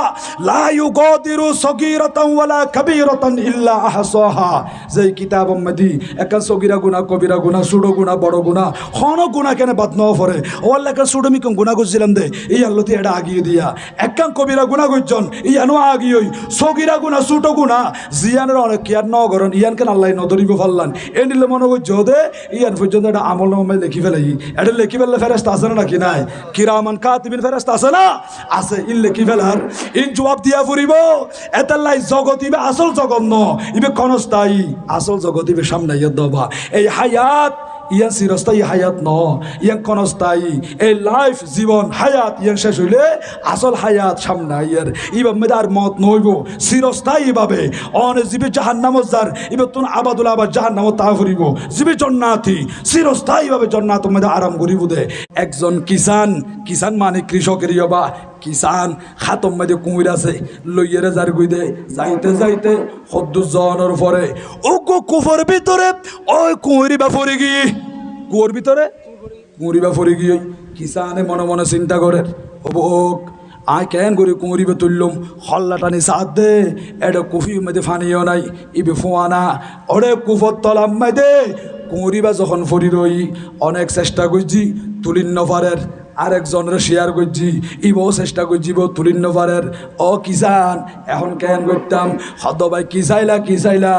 লা ইউগাদিরু সগীরাতান ওয়ালা কাবীরাতান ইল্লা আহসাহা। যেই কিতাব মদি একা সগীরা গুনাহ কবিরা গুনাহ ছোট গুনাহ বড় গুনাহ হন গুনাহ কেন বাদ ন পড়ে ওয়াল্লা কা ছোট মিকম গুনাহ করছিলাম দে এই আল্লাহতে এটা আগিয়ে দিয়া একা কবিরা গুনাহ করছন ইয়ানো আগিয়ে সগীরা গুনাহ ছোট গুনাহ জিয়ানের অনেক কিয়ার ন করন ইয়ান কেন আল্লাহ ন ধরিব ফাল্লান এ নিলে মনে করছ দে ইয়ান পর্যন্ত এটা আমল নামা লিখি ফেলাই, এটা লিখি ফেললে ফেরেশতা আছে নাকি নাই? কিরামান কাতিবিন ফেরেশতা আছে না? আছে। ইন লিখি ফেলার ইন জবাব দিয়া ফুরিব। এতাল্লাই জগৎ ইবে আসল জগৎ ন, ইবে ক্ষণস্থায়ী, আসল জগৎ ইবে সামনে দবা। এই হায়াত ইয়ান চিরস্থায়ী হায়াত ন, ইয়ান ক্ষণস্থায়ী। এই লাইফ জীবন হায়াত ইয়ান শেষ হইলে আসল হায়াত সামনে ইয়ার ইবে মেদার মত নইব চিরস্থায়ী ভাবে। অনে জীবে জাহান্নামত যার ইবে তুন আবাদুল আবাদ জাহান্নামত তা ফুরিব, জীবে জান্নাতি চিরস্থায়ী ভাবে জান্নাত মেদা আরাম করিব দে। একজন কিষান, কিষান মানে কৃষকের ইবা কিষান খাতম মাঝে কুমির আছে লইয়েরে যার গুই দে যাইতে যাইতে সদ্দুর জনের পরে ও কুফর ভিতরে ওই কুমিরি বা ফরি গিয়ে কুয়োর ভিতরে কুমিরি বা ফরি গিয়ে কিষানে মনে মনে চিন্তা করে ওক আয় কেন করি কুমিরিবে তুললুম হল্লা টানি সাথ দে এটা কুফি মেদে ফানিও নাই ইবে ফোয়ানা ওরে কুফর তলাম মেদে কুমিরিবা যখন ফরি রই অনেক চেষ্টা করছি তুলিন নফারের আরেকজনের শেয়ার করছি ইবও চেষ্টা করছি বউ তুলিন নফারের। ও কিষান এখন কেন করতাম হদ ভাই কি চাইলা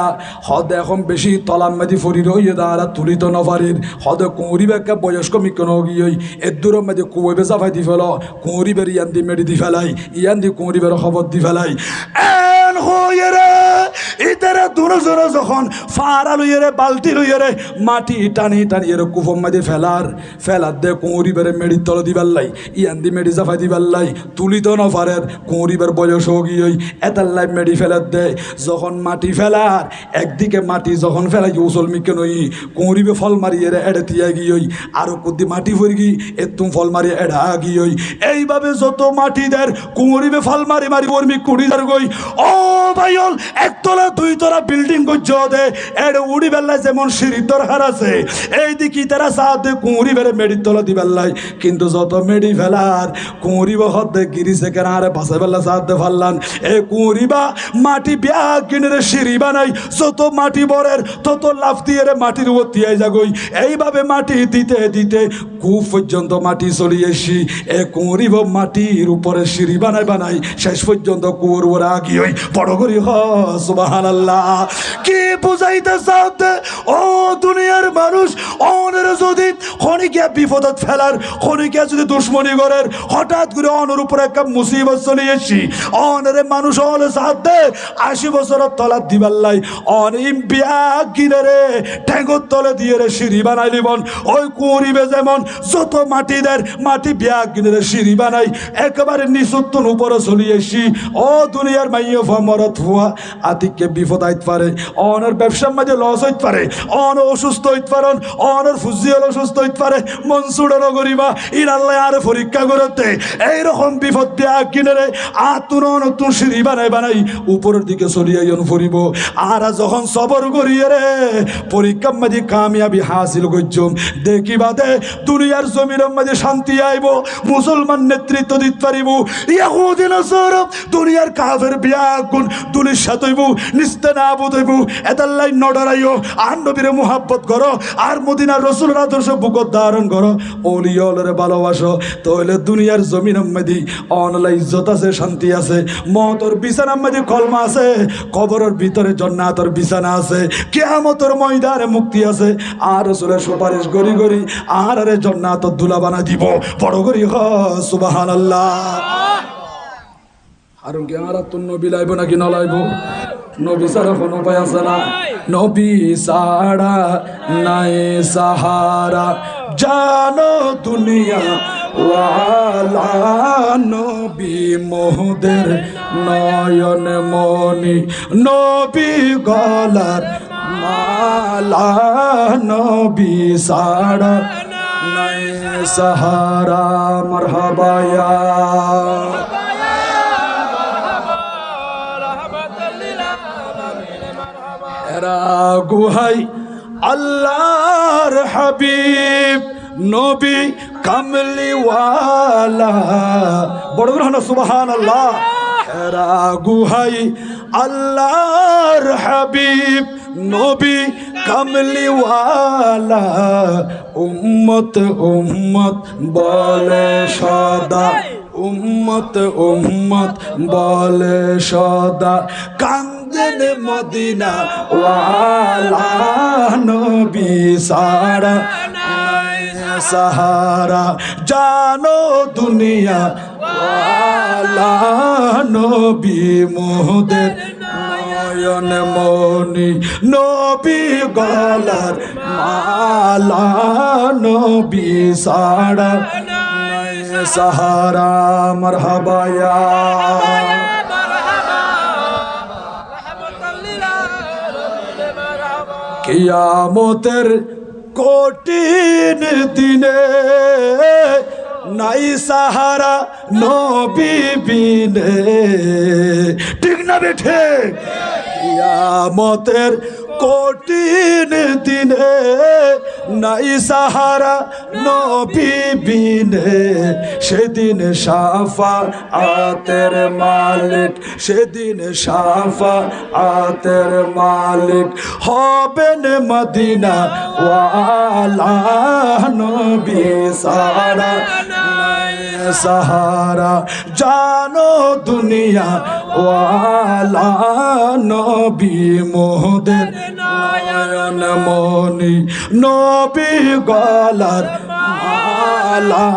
হদ এখন বেশি তলাম মেদি ফরি রইয়ে দাঁড়া তুলিত নফারির হদ কুঁড়ি বেকা বয়স্ক মিকন গিয়ে এর দূর মেদি কুঁড়ি বেচা ফাই দি ফেল কুঁড়ি বের ইয়ান দি মেডি দি ফেলাই ইয়ান দি কুঁড়ি বের খবর দি ফেলাই এন হয়ে রে ইতারা দুজনে যখন ফাড়া লইয়ে বালতি লইয়ে মাটি টানি টানি এর কুফম মাঝে ফেলার দে কুঁড়িবের মেডির তল দিবার লাই ইয়ান্দি মেডি জাফাই দিবার লাই তুলি তো না ফারের কুঁড়িবের বয়স গিয়ে এতার লাই মেডি ফেলার দেয় যখন মাটি ফেলার একদিকে মাটি যখন ফেলাই উসল মিকে নই কুঁড়িবে ফল মারিয়ে এড়ে তিয়া গিয়ে আরো কুদ্দি মাটি ভরি গি এতুম ফল মারিয়ে এড়া গিয়ে এইভাবে যত মাটি দের কুঁড়িবে ফল মারি মারি বর্মি কুড়ি দার গই ও ভাইল একতলা দুই তলা বিল্ডিং গজ্জ দে এড়ে উড়ি বেলায় যেমন সিঁড়ির দরকার আছে এইদিকে তারা সাথে কুঁড়ি বেড়ে মেডির তলা দিবেলাই কিন্তু যত মেডি ফেলার কুঁড়ি হতে গিরিছে কেন আরে পাশে বেলা সাথে ফাল্লান এ কুঁড়ি বা মাটি ব্যাগ কিনে সিঁড়ি বানাই যত মাটি বরের তত লাফ দিয়ে মাটির উপর দিয়ে যাগই এইভাবে মাটি দিতে দিতে খুব পর্যন্ত মাটি চলিয়েছি এ কুঁড়ি মাটির উপরে সিঁড়ি বানাই শেষ পর্যন্ত কুয়োর ওরা গিয়ে বড় করি সুবহানাল্লাহ কি বুঝাইতে চাতে ও দুনিয়ার মানুষ অনের যদি খনিকে বিপদত ফেলার খনিকে যদি দুশ্মনী করের হঠাৎ করে অনের উপরে একটা মুসিবত চলে এসছি অনের মানুষ হলে সাথে 80 বছরের তলা দিবাল্লাই অনিম বিয়া গিরে রে ঠ্যাঙ্গর তলে দিয়ে রে সিঁড়ি বানাই লিবন ওই কুড়িবে যেমন যত মাটিদের মাটি বিয়া গিরে রে সিঁড়ি বানাই একেবারে নিচুত্তন উপরে চলে এসছি ও দুনিয়ার মাইয়ে মরত হওয়া আতিককে বিপদ আইতে পারে অনের ব্যবসার মাঝে লস হইতে পারে অন অসুস্থ হইতে পারেন অনের ফুজিয়াল অসুস্থ হইতে পারে মনসুরেরও গরিবা ইনাল্লাহ আর পরীক্ষা করতে এইরকম বিপদ দিয়া কিনে রে আতুন নতুন সিঁড়ি বানাই উপরের দিকে চলিয়াইন ফুরিব আর যখন সবর করিয়ে রে পরীক্ষার মাঝে কামিয়াবি হাসিল করছম দেখিবা দে দুনিয়ার জমিনের মাঝে শান্তি আইব মুসলমান নেতৃত্ব দিতে পারিব ইহুদি নাসারা দুনিয়ার কাফের বিয়া গুণ দুলির সাথে হইব নিস্তে না বুধ হইব এদাল্লাই নডরাইও আর নবীরে মুহাব্বত করো আর মদিনার রসুলের আদর্শ বুকত ধারণ করো ওলিয়লরে ভালোবাসো তাহলে দুনিয়ার জমিনের মধ্যে অনলাই ইজ্জত আছে শান্তি আছে মতর বিছানার মধ্যে কলমা আছে কবরের ভিতরে জান্নাতের বিছানা আছে কিয়ামতের ময়দানে মুক্তি আছে আর রসুলের সুপারিশ গরি গরি আর আরে জান্নাতের দুলা বানা দিব বড় করি সুবহানাল্লাহ আর কি আর তুন নবী লাইব নাকি না লাইব নবী ছাড়া কোনো উপায় আছে না নবী ছাড়া নাই সাহারা জানো দুনিয়া ওয়ালা নবী মোদের নয়ন মনি নবী গলার মালা নবী ছাড়া নাই সাহারা মারহাবা ইয়া গুহাই আল্লাহর হাবিব নবী কামলিওয়ালা বড় করে সুবহানাল্লাহ এরা গুহাই আল্লাহর হাবিব নবী কামলিওয়ালা উম্মত উম্মত বলে সদা উম্মত উম্মত বলে সদা কান্দেন মদিনা ওয়ালা নবী সারা সাহারা জানো দুনিয়া ওয়ালা নবী মোদের নয়ন মনি নবী গলার মালা নবী সারা সাহারা মারহাবা ইয়া কিয়ামতের কঠিন দিনে নাই সাহারা নবী বিনে ঠিক না বেঠে কিয়ামতের কঠিন দিনে নাই সাহারা নবী বিনে সেদিন শাফাআতের মালিক সেদিন শাফাআতের মালিক হবেন মদিনা ওয়ালা নবী সারা সাহারা জানো দুনিয়া ওয়ালা নবী মোদের নয়ন মনি নবী গলার মালা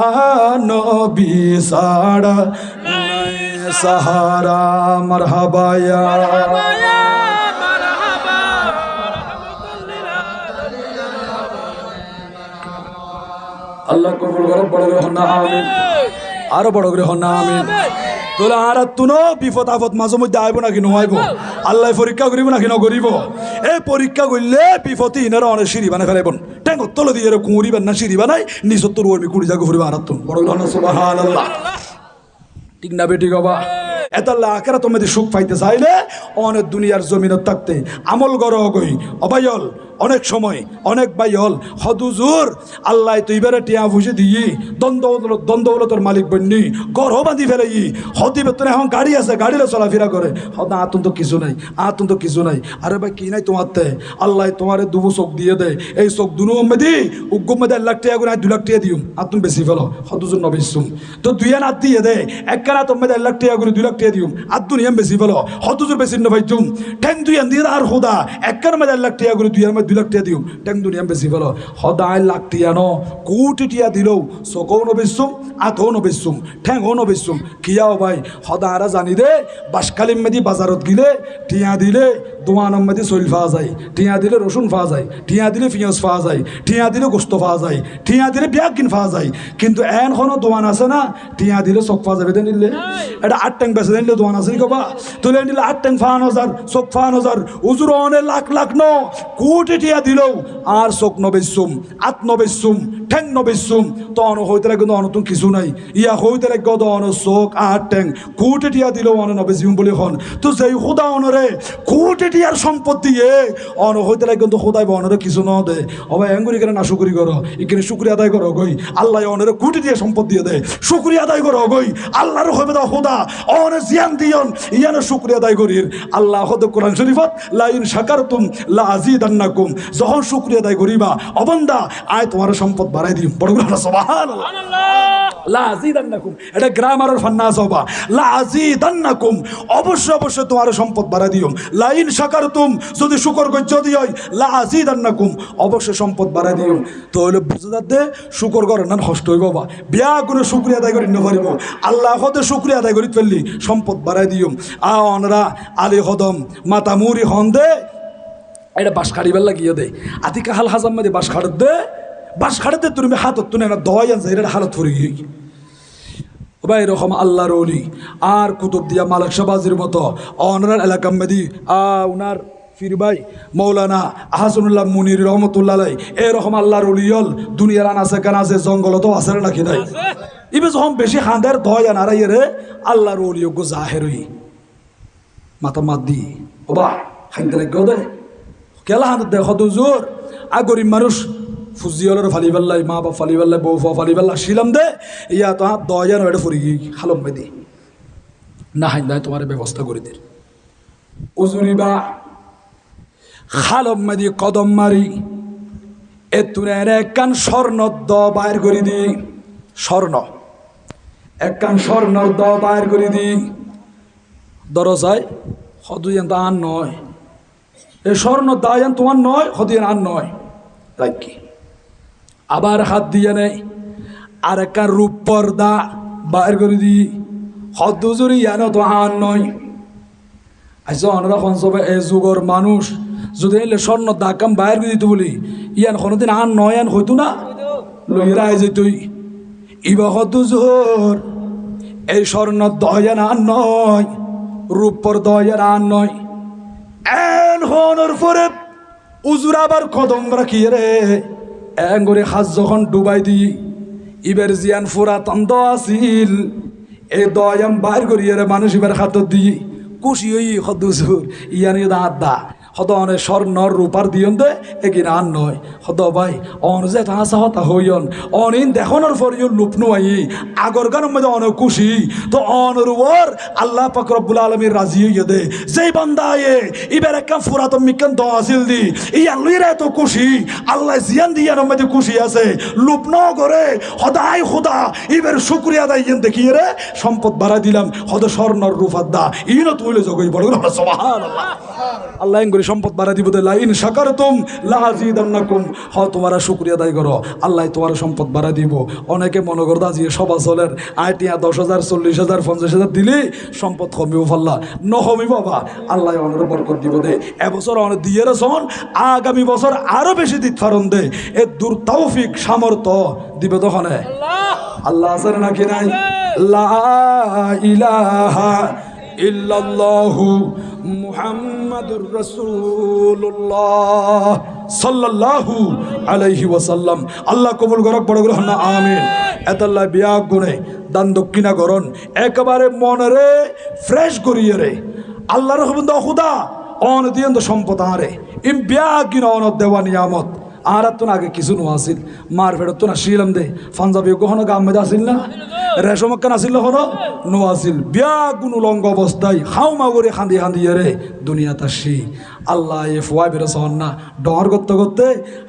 নবী সারা সাহারা মারহাবা ইয়া আল্লাহ কবুল করো বড় করে হন না আমিন আরো বড় করে হন না আমিন তোলা আর তুনো বিপদ আপদ মাঝে মধ্যে আইব নাকি নোয়াইব আল্লাহ পরীক্ষা করিব নাকি নকরিব এই পরীক্ষা করলে বিপদে ইনারা অনেক সিঁড়ি বানাই ফেলাইব ট্যাঙ্ক তলে দিয়ে কুঁড়িবেন না সিঁড়ি বানাই নিচত্তর ওর কুড়ি জায়গা ফুরিব আর তুন বড় করে সুবহানাল্লাহ ঠিক না বেটি বাবা এত আখেরা তোমাদের সুখ পাইতে চাইলে অনেক দুনিয়ার জমিনত থাকতে আমল গড় গই অবায়ল অনেক সময় অনেক বাইল হদুজুর আল্লাহ তুই বেড়ে টিয়া ভুষে দিই দ্বন্দ্বলতর মালিক বন্যি গর্হ বাঁধি ফেলাই হদি বেতনে এখন গাড়ি আছে গাড়িরে চলাফেরা করে হদ আতুন তো কিছু নাই আতুন তো কিছু নাই আরে ভাই কি নাই তোমার তে আল্লাহ তোমারে দুবো চোখ দিয়ে দে এই চোখ দুনো মেদি উগ্গম মেদে 1 লাখ টাকা করে 2 লাখ টাকা দিও আতুন বেশি ফেলো হদুজুর নবিসুম তো দুইয়া নাত দিয়ে দে একখানা তোমার 1 লাখ টাকা করে 2 লাখ টাকা দিও আদুন ইয়াম বেশি ফেলো হদুজুর বেশি নবাইতুম ঠ্যাং দুইয়ান দিয়ে আর খুদা একখানা মেদে 1 লাখ টাকা করে দুইয়ার মধ্যে 2 লাখ টাকা দিও ঠ্যাং দুনিয়াম বেশি ফেলো হদায় লাখ টিয়া ন কোটি টিয়া দিলেও চকও নবেসুম আতও নবেসুম ঠ্যাংও নবেসুম কিয়াও ভাই হদারা জানি দে বাসকালিম মেদি বাজারত গিলে টিয়া দিলে দোয়ানম মেদি চইল পাওয়া যায় টিয়া দিলে রসুন পাওয়া যায় টিয়া দিলে পিঁয়াজ পাওয়া যায় টিয়া দিলে গোস্ত পাওয়া যায় টিয়া দিলে বিয়াকিন পাওয়া যায় কিন্তু এখনো দোয়ান আছে না টিয়া দিলে চক পাওয়া যাবে নিলে এটা 8 ট্যাং বেচে নিলে দোয়ান আছে কবা তুলে নিলে 8 ট্যাং 5,000 চক 5,000 উজুর অনেক লাখ লাখ ন কোটি টিয়া দিলেও আর চোখ নবেসুম আত নবেসুম ঠ্যাং নবেসুম তো অন হইতে লাগে কিন্তু অনতুন কিছু নাই ইয়া হইতে লাগে গদ অন চোখ আট ঠ্যাং কোটি টিয়া দিলেও অন নবেসিম বলে হন তো যেই খুদা অনরে কোটি টিয়ার সম্পদ দিয়ে অন হইতে লাগে কিন্তু খুদাই অনরে কিছু ন দে অবাই এঙ্গুরি কেন না শুকরি করো এখানে শুক্রিয়া আদায় করো গই আল্লাহ অনরে কোটি দিয়ে সম্পদ দিয়ে দেয় শুক্রিয়া আদায় করো গই আল্লাহর হইবে দাও খুদা অনে জিয়ান দিয়ন ইয়ানে শুক্রিয়া আদায় করির আল্লাহ হদ কোরআন শরীফত লা ইন শাকারতুম লা আযীদান্নাকুম যখন শুকরিয়া আদায় করিবা অবন্দা আয় তোমার সম্পদ বাড়াই দিম বড় করে সুবহানাল্লাহ লা আযীদান্নাকুম এটা গ্রামারের ফান্নাস হবা লা আযীদান্নাকুম অবশ্যই অবশ্যই তোমার সম্পদ বাড়াই দিও লা ইন শাকারতুম যদি শুকর কই যদি হয় লা আযীদান্নাকুম অবশ্যই সম্পদ বাড়াই দিও তো হলো বুঝাতে দে শুকর করে না কষ্ট হইব বাবা বিয়া করে শুকরিয়া আদায় করি নপারিব আল্লাহ হদে শুকরিয়া আদায় করি ফেললি সম্পদ বাড়াই দিও আ অনরা আলী হদম মাতা মুরি হন্দে এটা বাস খাড়িবার লাগিয়ে দে আতিকা হাল হাজাম মাদি বাস খাড়ত দে বাস খাড়ে দে তুমি হাতত তুনে না দয় আনছে এটা হালত ফুরি গিয়ে ভাই এরকম আল্লাহর ওলি আর কুতুব দিয়া মালিক শাহবাজির মতো অনার এলাকা মেদি উনার ফির ভাই মৌলানা আহসানুল্লাহ মুনির রহমতুল্লাহ আলাই এরকম আল্লাহর ওলিয়ল দুনিয়ার আনাছে কানাছে জঙ্গলতো আছে নাকি নাই ইবে যখন বেশি হাঁদের দয় আনারাই রে আল্লাহর ওলিয়জ্ঞ জাহেরই মাথা মাত দি ও বা হাইতে লাগেও দে কেলা হাত দেখ জোর আ গরিব মানুষ ফুজিওলের ফালি পাল্লাই মা বাপ ফালি পাল্লাই বউ ফালি পাল্লা শিলাম দে ইয়া তো হাত 10,000 এটা ফুরি গিয়ে খালম মেদি না হাই নাই তোমার ব্যবস্থা করে দে উজুরিবা খালম মেদি কদম মারি এ তুনের একখান স্বর্ণ দ বাইর করে দি স্বর্ণ একখান স্বর্ণ দ বাইর করে দি দরজায় হদুয়ান তা আর নয় এ স্বর্ণ দায়ান তোমার নয় হদিয়ান আর নয় রাখি আবার হাত দিয়ে নেই আর একটা রূপ পর্দা বাইর করে দি হদুজুরি ইয়ানো তো আর নয় আচ্ছা অনরা সবে এ যুগর মানুষ যদি এলে স্বর্ণ দাকাম বাইর করে দিত বলি ইয়ান কোনোদিন আর নয় আন হইতো না লইরা আই তুই ইবা হদুজুর এই স্বর্ণ দয়ান আর নয় রূপ পর্দা আর নয় এন হনর পরে উজুর আবার কদম রাখিয়ে রে এঙ্গরে হাজ যখন ডুবাই দি ইবের জিয়ান ফুরা তন্দ আসিল এই দয়াম বাইর করিয়ে রে মানুষ ইবার হাতত দি খুশি হই হদুজুর ইয়ানি দাঁত দা হদ অনে স্বর্ণ রূপার দিয়ন দে এগিন আর নয় হদ ভাই অন যে তাহা হতা হইয়ন অনিন দেখানোর পর লুপ নুয়াই আগর গানের মধ্যে অনেক খুশি তো অনর ওর আল্লাহ পাক রব্বুল আলামিন রাজি হইয়া দে যেই বান্দায়ে ইবের একটা ফুরাতন মিকান দোয়া আসিল দি ইয়ান লইরা তো খুশি আল্লাহ জিয়ান দিয়ানোর মধ্যে খুশি আছে লুপ ন করে হদাই খুদা ইবের শুকরিয়া আদায় ইয়ান দেখিয়ে রে সম্পদ বাড়াই দিলাম হদ স্বর্ণর রূপার দা ইনো তুইলে জগই বড় সুবহানাল্লাহ আল্লাহ ওই সম্পদ বাড়াই দিব দে লাইন শাকারতুম লাযিদান্নাকুম তোমরা শুকরিয়া আদায় করো আল্লাহ তোমার সম্পদ বাড়াই দিব অনেকে মনে করদা যে সভা চলের আইটিয়া 10,000 40,000 50,000 দিলে সম্পদ কমিও ফাল্লা নহমি বাবা আল্লাহ অনেক বরকত দিব দে এবছর অনেক দিয়ে রেছন আগামী বছর আরো বেশি দিত ফারন দে এ দূর তৌফিক সামর্থ্য দিবে তখন আল্লাহ আছে নাকি নাই লা ইলাহা ইল্লাল্লাহু মুহাম্মাদুর রাসূলুল্লাহ সাল্লাল্লাহু আলাইহি ওয়াসাল্লাম আল্লাহ কবুল করক বড় করে না আমিন এতাল্লাহ বিয়া গুনে দান দক্ষিণা করন একেবারে মনরে ফ্রেশ করিয়ে রে আল্লাহর রহমত খুদা অন দিয়েন তো সম্পদ আরে ইম বিয়া কিনা অন দেওয়া নিয়ামত আর তো আগে কিছু নো আসিল মার ফেরত তো না শিলাম দে পাঞ্জাবি কখনো গামে আসিল না রেশম কেন আসিল হলো নো আসিল বিয়া গুণ উলঙ্গ অবস্থায় হাউমা করে খান্দি খান্দি রে দুনিয়া তাসি আল্লাহ এ ফুয়া বেরোস না ডর করতে করতে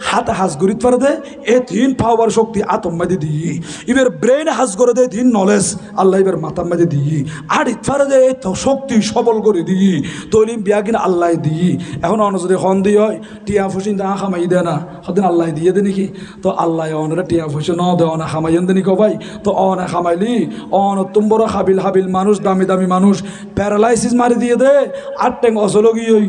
হাতে হাস গরিত পারে দে এ তিন পাওয়ার শক্তি আতম্মাদি দিই এবার ব্রেন হাস করে দে তিন নলেজ আল্লাহ এবার মাতাম্মাদি দিই আর ইতফারে দে এই শক্তি সবল করে দিই তৈলিম বিয়া কিনা আল্লাহ দিই এখন অন যদি খন দিয়ে হয় টিয়া ফুসিন দা খামাই দেয় না সদিন আল্লাহ দিয়ে দে নাকি তো আল্লাহ অনরা টিয়া ফুসি ন দে অনা খামাইন দে নিকো ভাই তো অনা খামাইলি অন তুম বড় হাবিল হাবিল মানুষ দামি দামি মানুষ প্যারালাইসিস মারি দিয়ে দে আর ট্যাং অসলগি ওই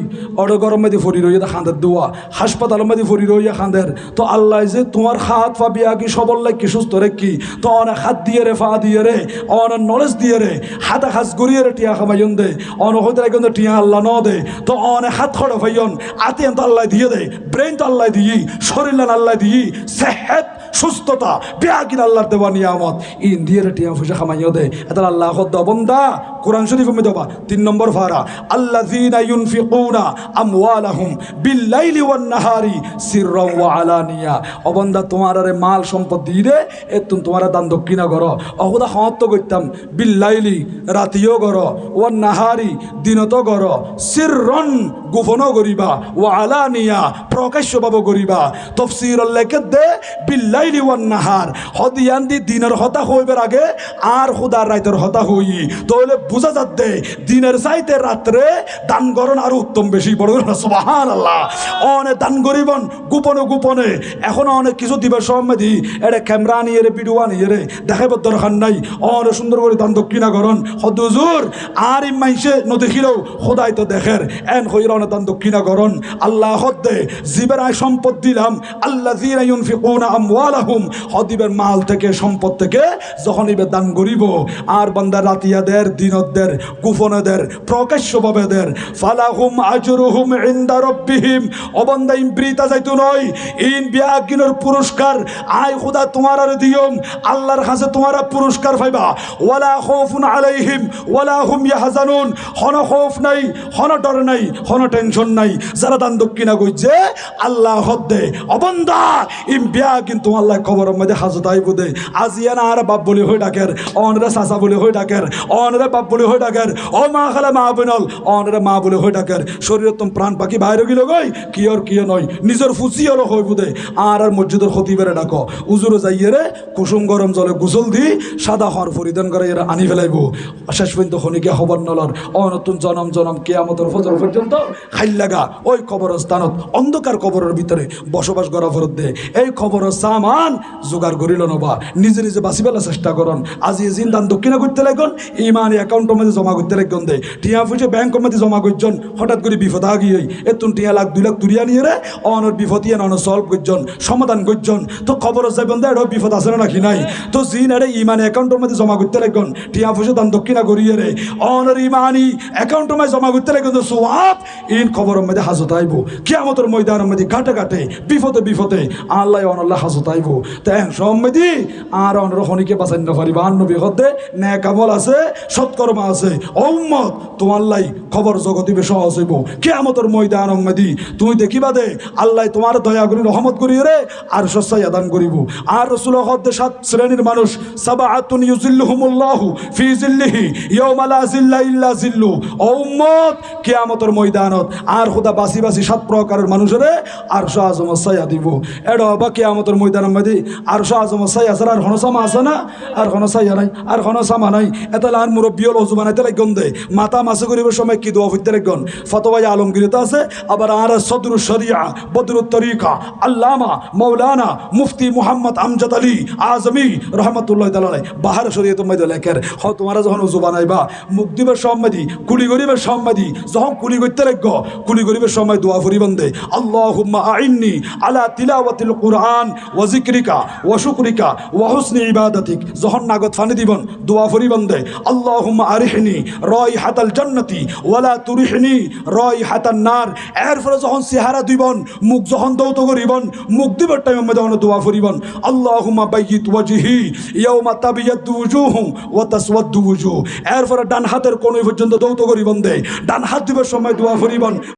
গরম মেদি ফরি রইয়া খাঁদের দোয়া হাসপাতাল মেদি ফরি রইয়া খাঁদের তো আল্লাহ যে তোমার হাত পা বিয়া কি সবল কি সুস্থ রে কি তো অনেক হাত দিয়ে রে ফা দিয়ে রে অনেক নলেজ দিয়ে রে হাতে হাস গড়িয়ে রে টিয়া খামাইন দে অন হইতে কিন্তু টিয়া আল্লাহ ন দে তো অনেক হাত খড়ে ফাইন আতে তো আল্লাহ দিয়ে দে ব্রেন তো আল্লাহ দিই শরীর আল্লাহ দিই সেহেত সুস্থতা বিয়া কিনা আল্লাহর দেওয়া নিয়ামত ইন দিয়ে রে টিয়া ফুসা খামাইও দে এটা আল্লাহ হদ্দ বন্দা কোরআন শরীফ মে দেবা 3 নম্বর ফারা আল্লাযীনা ইউনফিকুনা আমওয়ালাহুম বিল্লাইলি ওয়ান নাহারি সিররান ওয়া আলানিয়া ও বান্দা তোমার আরে মাল সম্পদ দি দে এতুন তোমার দান দক্ষিণা করো অহুদা হত কইতাম বিল্লাইলি রাতিও করো ওয়ান নাহারি দিনতো করো সিররান গোপনও করিবা ওয়া আলানিয়া প্রকাশ্যভাবে করিবা তাফসীর লেখে দে বিল্লাইলি ওয়ান নাহার হদিয়ান দি দিনের হতা হইবার আগে আর খুদার রাতের হতা হই তাহলে বুঝা যাচ্ছে দিনের চাইতে রাত্রে দান করন আর উত্তম বেশি বড় সুবহানাল্লাহ অনেক দান করিবন গোপনে গোপনে এখন অনেক কিছু দিবে সম্মেদি এটা ক্যামেরা নিয়ে রে ভিডিও নিয়ে রে দেখাইবার দরকার নাই অনেক সুন্দর করে দান দক্ষিণা করন হদুজুর আর ইমাইসে নদেখিলেও খোদাই তো দেখের এন হইর অনেক দান দক্ষিণা করন আল্লাহ হদ্দে জীবের আয় সম্পদ দিলাম আল্লাযীনা ইউনফিকুনা আমওয়ালাহুম হদিবের মাল থেকে সম্পদ থেকে যখন ইবে দান করিব আর বান্দা রাতিয়াদের দিনদের গোপনেদের প্রকাশ্যভাবেদের ফালাহুম আজরুহুম ইনদা রাব্বিহিম অবন্দা ইমপ্রিতা যাইতো নয় ইন বিয়াগিনের পুরস্কার আয় খোদা তোমার আর দিয়ম আল্লাহর কাছে তোমার পুরস্কার পাইবা ওয়ালা খাউফুন আলাইহিম ওয়ালা হুম ইয়াহজানুন হন খৌফ নাই হন ডর নাই হন টেনশন নাই যারা দান দক্ষিণা কইছে আল্লাহ হদ্দে অবন্দা ইম বিয়াগিন তোমার আল্লাহ খবরের মধ্যে হাজত আইব দে আজিয়ানা আর বাপ বলি হই ডাকের অনরে চাচা বলি হই ডাকের অনরে বাপ বলি হই ডাকের ও মা খালা মা বনল অনরে মা বলি হই ডাকের শরীরত প্রাণ পাখি বাইরে গিল গই কিয়র কিয় নয় নিজের ফুচি হলো হইব দে আর মসজিদের খতিবেরে ডাকো উজুরে যাইয়ে রে কুসুম গরম জলে গোসল দি সাদা হর পরিধান করে এরা আনি ফেলাইব শেষ পর্যন্ত খনিকে খবর নলর অনতুন জনম জনম কিয়ামতের ফজর পর্যন্ত খাইল লাগা ওই কবরস্থানত অন্ধকার কবরের ভিতরে বসবাস করা ফরত দে এই খবরের সামান জোগাড় করিল নবা নিজে নিজে বাঁচিবেলার চেষ্টা করন আজি জিন দান দক্ষিণা করতে লাগন ইমানি অ্যাকাউন্টের মধ্যে জমা করতে লাগন দে টিয়া ফুটে ব্যাংকের মধ্যে জমা করছেন হঠাৎ করে বিপদ আগিয়ে এতুন টিয়া লাখ 2 লাখ তুরিয়া নিয়ে রে অনর বিপদ ইয়ে অন সলভ করছেন সমাধান করছেন তো খবর যাবেন দে এটাও বিপদ আছে নাকি নাই তো জিন এর ইমানি অ্যাকাউন্টের মধ্যে জমা করতে লাগন টিয়া ফুটে দান দক্ষিণা করিয়ে রে অনর ইমানি অ্যাকাউন্টের মধ্যে জমা করতে লাগন তো সোয়াব ইন খবরের মধ্যে হাজত আইব কিয়ামতের ময়দানের মধ্যে ঘাটে ঘাটে বিপদে বিপদে আল্লাহ অনল্লাহ হাজত আইব তাই সম্মেদি আর অনর খনিকে বাঁচাই না পারিবা আর নবী হতে নেক আমল আছে সৎকর্ম আছে ও উম্মত তোমার লাই খবর জগৎ দিবে সহজ হইব কিয়ামতের ময়দান উম্মতি তুমি দেখিবা দে আল্লাহ তোমার দয়া করি রহমত করি রে আর সচ্চাই আদান করিব আর রাসূল হতে 7 শ্রেণীর মানুষ সাবাআতুন ইউজিল্লুহুমুল্লাহু ফি জিল্লিহি ইয়াওমা লা জিল্লা ইল্লা জিল্লু ও উম্মত কিয়ামতের ময়দানত আর খোদা বাসি বাসি 7 প্রকারের মানুষেরে আর আযম ছায়া দিব এডা বা কিয়ামতের ময়দান দুনিয়ার মধ্যে আর আজম সাই আছে আর হনসামা আছে না আর হনসাই নাই আর হনসামা নাই এতালে আর মুরব্বী হল অজু বানাইতে লাগন দে মাথা মাসে করিবার সময় কি দোয়া ফুটতে লাগন ফতোয়া আলমগীরতে আছে আবার আর সদরুল শরিয়া বদরুত তরিকা আল্লামা মৌলানা মুফতি মুহাম্মদ আমজাদ আলী আজমি রহমতুল্লাহ তাআলা বাহার শরীয়ত মধ্যে লেখের হ তোমারা যখন অজু বানাইবা মুখ দিবার সম্মাদি কুলি গরিবের সম্মাদি যখন কুলি করতে লাগব কুলি গরিবের সময় দোয়া ফুরিবন দে আল্লাহুম্মা আইন্নি আলা তিলাওয়াতিল কুরআন ওয়া যিকরিকা ওয়া শুকরিকা ওয়া হুসনি ইবাদাতিক যখন নাগত ফানি দিবন দোয়া ফুরিবন দে আল্লাহুম্মা আরিহনি রাইহাতাল জান্নাতি ওয়ালা তুরিহনি রাইহাতান নার এরপরে যখন চেহারা দিবন মুখ যখন দৌত করিবন মুখ দিবার টাইমে যখন দোয়া ফুরিবন আল্লাহুম্মা বাইয়িত ওয়াজহি ইয়াউমা তাবিয়াদু ওয়ুজুহু ওয়া তাসওয়াদু ওয়ুজুহ এরপরে ডান হাতের কোণ পর্যন্ত দৌত করিবন দে ডান হাত দিবার সময় দোয়া ফুরিবন